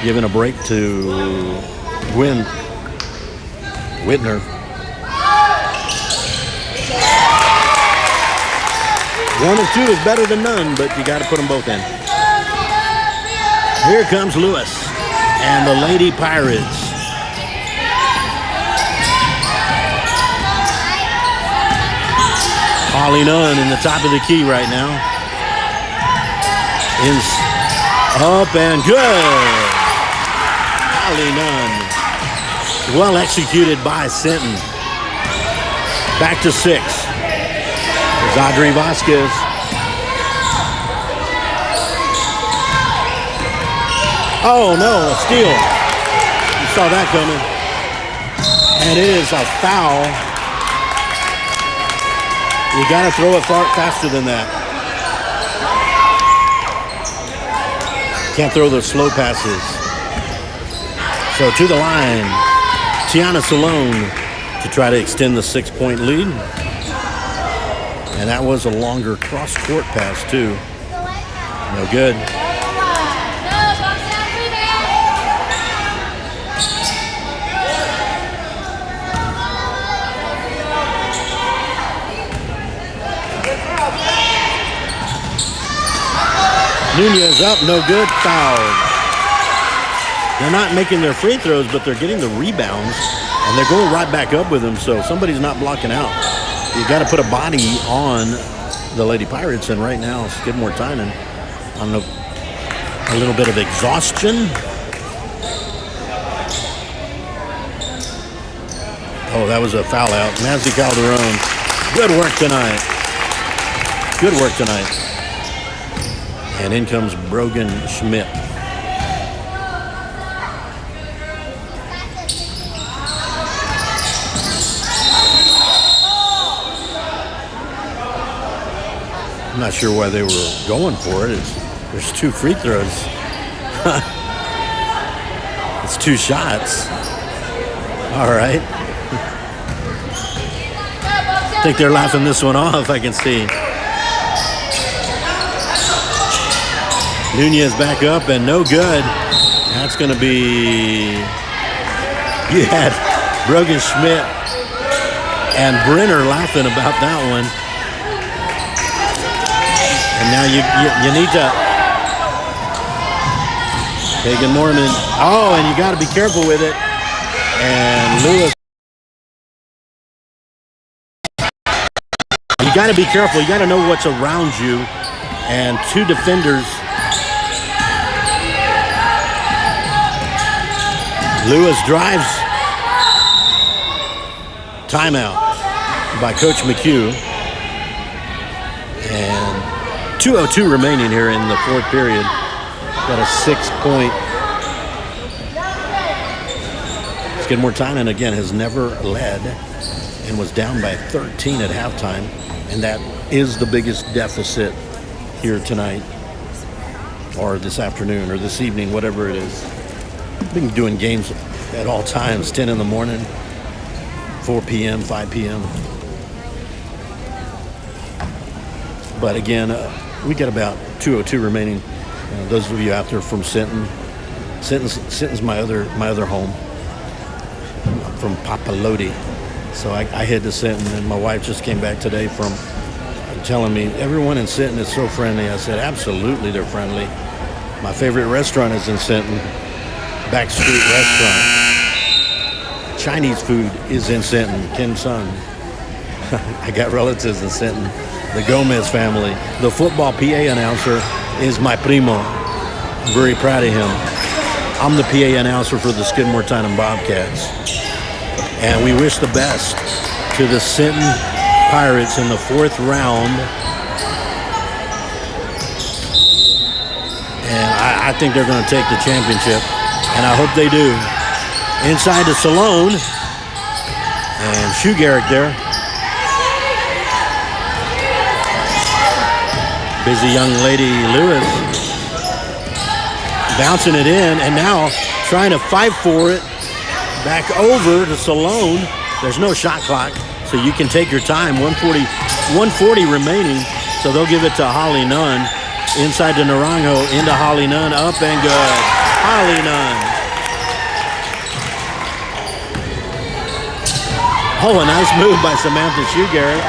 Giving a break to Gwen Whitner. One of 2 is better than none, but you got to put them both in. Here comes Lewis and the Lady Pirates. Holly Nunn in the top of the key right now. Is up and good. Holly Nunn. Well executed by Sinton. Back to 6. There's Audrey Vasquez. Oh no, a steal. You saw that coming. And it is a foul. You got to throw it far faster than that. Can't throw those slow passes. So to the line, Tiana Salone to try to extend the 6-point lead. And that was a longer cross-court pass too. No good. Nunez up, no good, foul. They're not making their free throws, but they're getting the rebounds, and they're going right back up with them, so somebody's not blocking out. You got to put a body on the Lady Pirates, and right now, Skidmore-Tynan on a little bit of exhaustion. Oh, that was a foul out. Mazzy Calderon, good work tonight. Good work tonight. And in comes Brogan Schmidt. I'm not sure why they were going for it. There's 2 free throws. It's 2 shots. All right. I think they're laughing this one off, I can see. Nunez back up and no good. That's going to be... You had Brogan Schmidt and Brenner laughing about that one. And now you need to... Kagan Mormon. Oh, and you got to be careful with it. And Lewis. You got to be careful. You got to know what's around you. And 2 defenders... Lewis drives. Timeout by Coach McHugh. And 2:02 remaining here in the fourth period. Got a 6-point. Skidmore-Tynan, again, has never led and was down by 13 at halftime. And that is the biggest deficit here tonight, or this afternoon, or this evening, whatever it is. Been doing games at all times, 10 in the morning, 4 p.m., 5 p.m. But again, we got about 2:02 remaining. Those of you out there from Sinton, Sinton's my other home. I'm from Papaloti, so I head to Sinton, and my wife just came back today from telling me everyone in Sinton is so friendly. I said, absolutely, they're friendly. My favorite restaurant is in Sinton, Back Street Restaurant. Chinese food is in Sinton, Kim Sun. I got relatives in Sinton, the Gomez family. The football PA announcer is my primo. I'm very proud of him. I'm the PA announcer for the Skidmore-Tynan Bobcats. And we wish the best to the Sinton Pirates in the fourth round. And I think they're going to take the championship. And I hope they do. Inside the Salone. And Shoe Garrick there. Busy young lady Lewis. Bouncing it in. And now trying to fight for it. Back over to Salone. There's no shot clock, so you can take your time. 140 remaining. So they'll give it to Holly Nunn. Inside to Naranjo. Into Holly Nunn. Up and good. Holly Nunn. Oh, a nice move by Samantha Shoegarrett.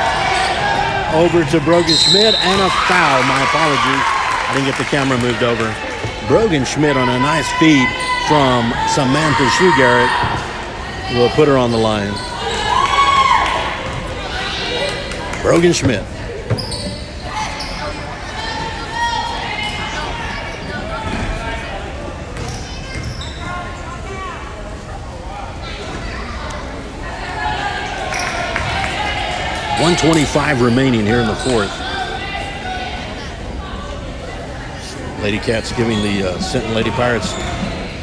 Over to Brogan Schmidt, and a foul. My apologies. I didn't get the camera moved over. Brogan Schmidt on a nice feed from Samantha Shoegarrett will put her on the line. Brogan Schmidt. .125 remaining here in the fourth. Lady Cats giving the Sinton Lady Pirates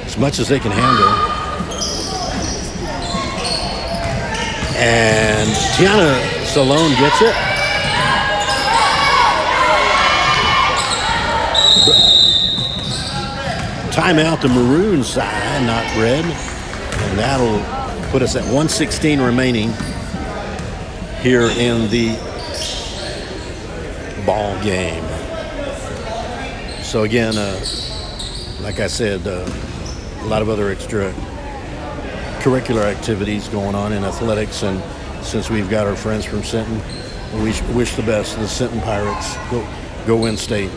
as much as they can handle. And Tiana Salone gets it. Timeout the maroon side, not red. And that'll put us at 1:16 remaining here in the ball game. So again, like I said, a lot of other extracurricular activities going on in athletics, and since we've got our friends from Sinton, we wish the best to the Sinton Pirates. Go win state.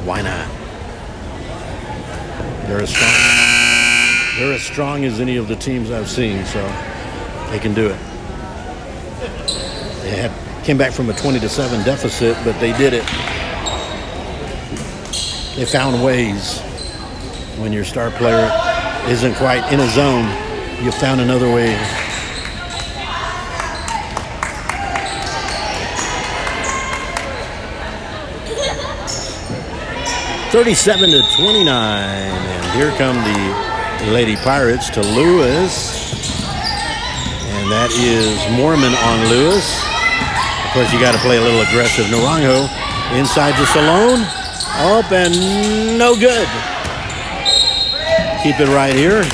Why not? They're as strong as any of the teams I've seen, so they can do it. They came back from a 20-7 deficit, but they did it. They found ways. When your star player isn't quite in a zone, you found another way. (37-29), and here come the Lady Pirates to Lewis, and that is Mormon on Lewis. Of course, you got to play a little aggressive. Naranjo inside to Salone, up and no good. Keep it right here.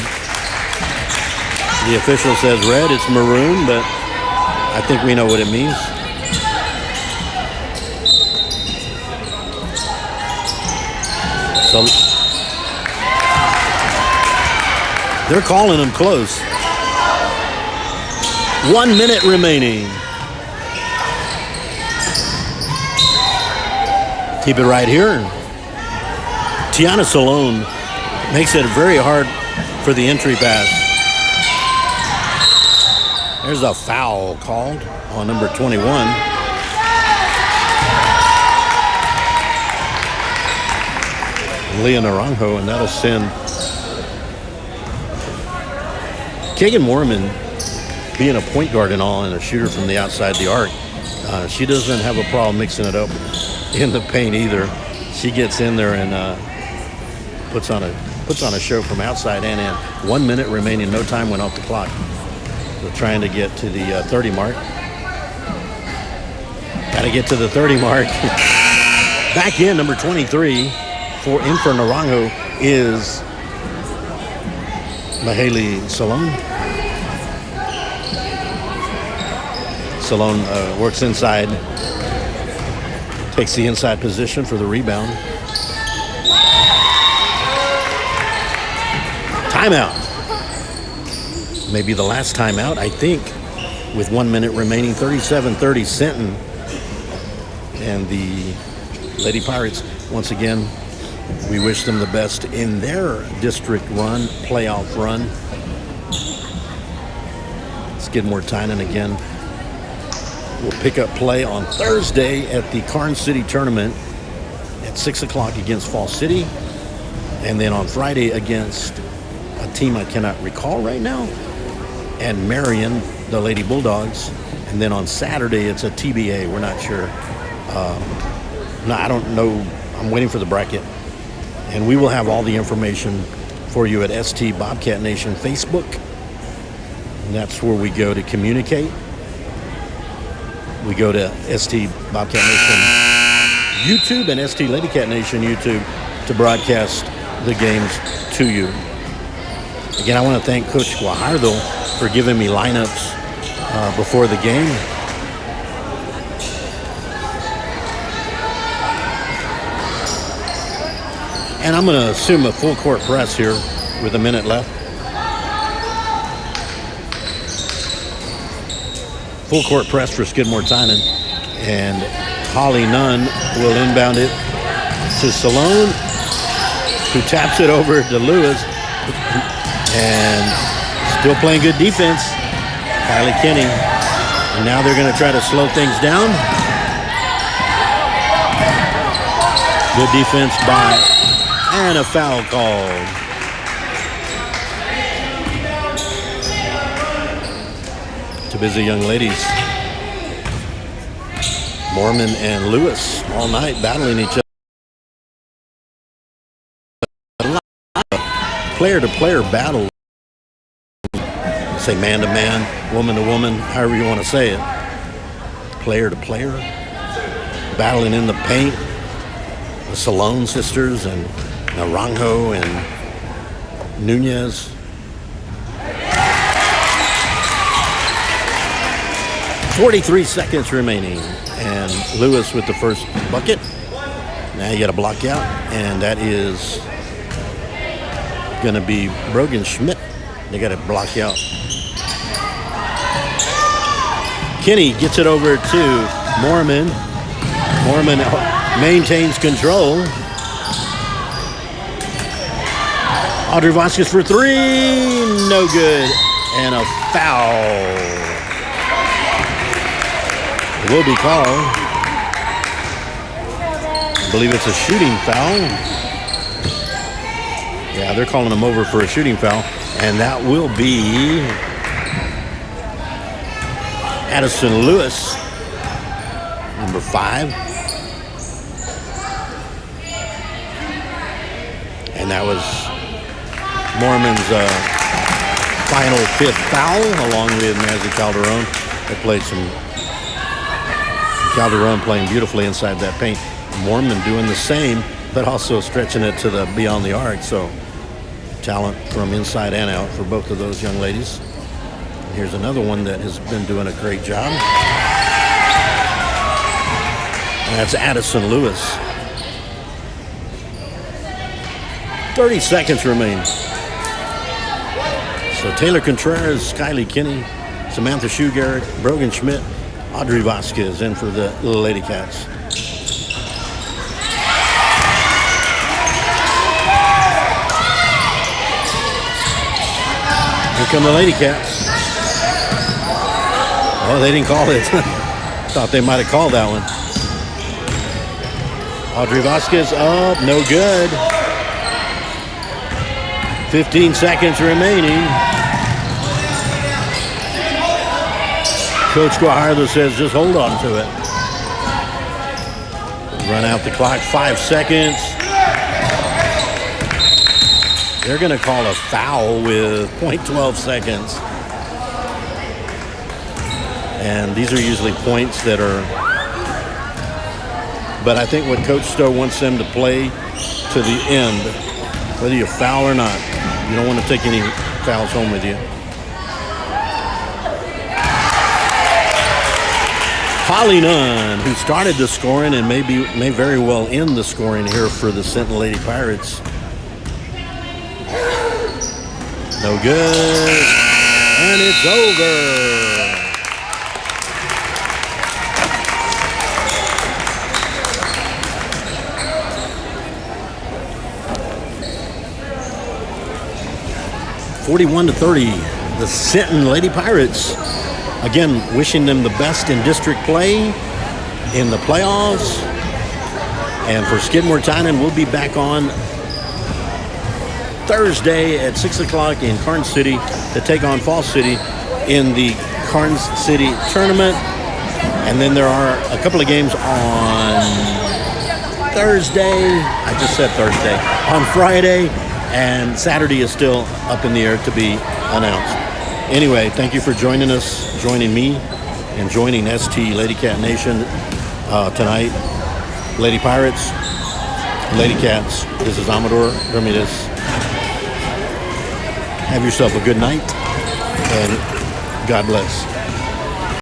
The official says red, it's maroon, but I think we know what it means. So they're calling them close. 1 minute remaining. Keep it right here. Tiana Salone makes it very hard for the entry pass. There's a foul called on number 21. Leah Naranjo, and that'll send Keegan Mormon being a point guard and all, and a shooter from the outside the arc, she doesn't have a problem mixing it up in the paint either. She gets in there and puts on a show from outside and in. 1 minute remaining, no time went off the clock. So trying to get to the 30 mark. Got to get to the 30 mark. Back in, number 23 for Naranjo is Mahaley Salone. Salone works inside, takes the inside position for the rebound. Timeout. Maybe the last timeout, I think, with 1 minute remaining. 37-30 Sinton. And the Lady Pirates, once again, we wish them the best in their district run, playoff run. Skidmore-Tynan again will pick up play on Thursday at the Karn City Tournament at 6 o'clock against Fall City. And then on Friday against a team I cannot recall right now, and Marion, the Lady Bulldogs. And then on Saturday, it's a TBA. We're not sure. No, I don't know. I'm waiting for the bracket. And we will have all the information for you at ST Bobcat Nation Facebook. And that's where we go to communicate. We go to ST Bobcat Nation YouTube and ST Lady Cat Nation YouTube to broadcast the games to you. Again, I want to thank Coach Guajardo for giving me lineups before the game. And I'm going to assume a full court press here with a minute left. Full court press for Skidmore-Tynan. And Holly Nunn will inbound it to Salone, who taps it over to Lewis. And still playing good defense, Kylie Kinney. And now they're going to try to slow things down. Good defense by, and a foul called. Two busy young ladies. Mormon and Lewis all night battling each other. Player-to-player battle. Say man-to-man, woman-to-woman, however you want to say it. Player-to-player. Battling in the paint. The Salone sisters and Naranjo and Nunez. .43 seconds remaining. And Lewis with the first bucket. Now you got a block out, and that is going to be Brogan Schmidt. They got a block out. Kinney gets it over to Mormon. Mormon maintains control. Audrey Vasquez for three. No good. And a foul will be called. I believe it's a shooting foul. Yeah, they're calling him over for a shooting foul. And that will be Addison Lewis, number 5. And that was Mormon's final 5th foul, along with Mazzy Calderon. They played some. Calderon playing beautifully inside that paint. Mormon doing the same, but also stretching it to the beyond the arc. So talent from inside and out for both of those young ladies. Here's another one that has been doing a great job. And that's Addison Lewis. 30 seconds remain. So Taylor Contreras, Kylie Kinney, Samantha Shoegarrett, Brogan Schmidt, Audrey Vasquez in for the Little Lady Cats. Here come the Lady Cats. Oh, they didn't call it. Thought they might have called that one. Audrey Vasquez up, no good. 15 seconds remaining. Coach Guajardo says just hold on to it. Run out the clock, 5 seconds. They're going to call a foul with .12 seconds. And these are usually points that are... But I think what Coach Stowe wants them to play to the end, whether you foul or not. You don't want to take any fouls home with you. Holly Nunn, who started the scoring and may very well end the scoring here for the Sinton Lady Pirates. No good. And it's over. (41-30), the Sinton Lady Pirates. Again, wishing them the best in district play in the playoffs. And for Skidmore-Tynan, we'll be back on Thursday at 6 o'clock in Karnes City to take on Falls City in the Karnes City tournament. And then there are a couple of games on Thursday. I just said Thursday. On Friday. And Saturday is still up in the air to be announced. Anyway, thank you for joining us, joining me, and joining ST Lady Cat Nation tonight. Lady Pirates, Lady Cats, this is Amador Ramirez. Have yourself a good night, and God bless.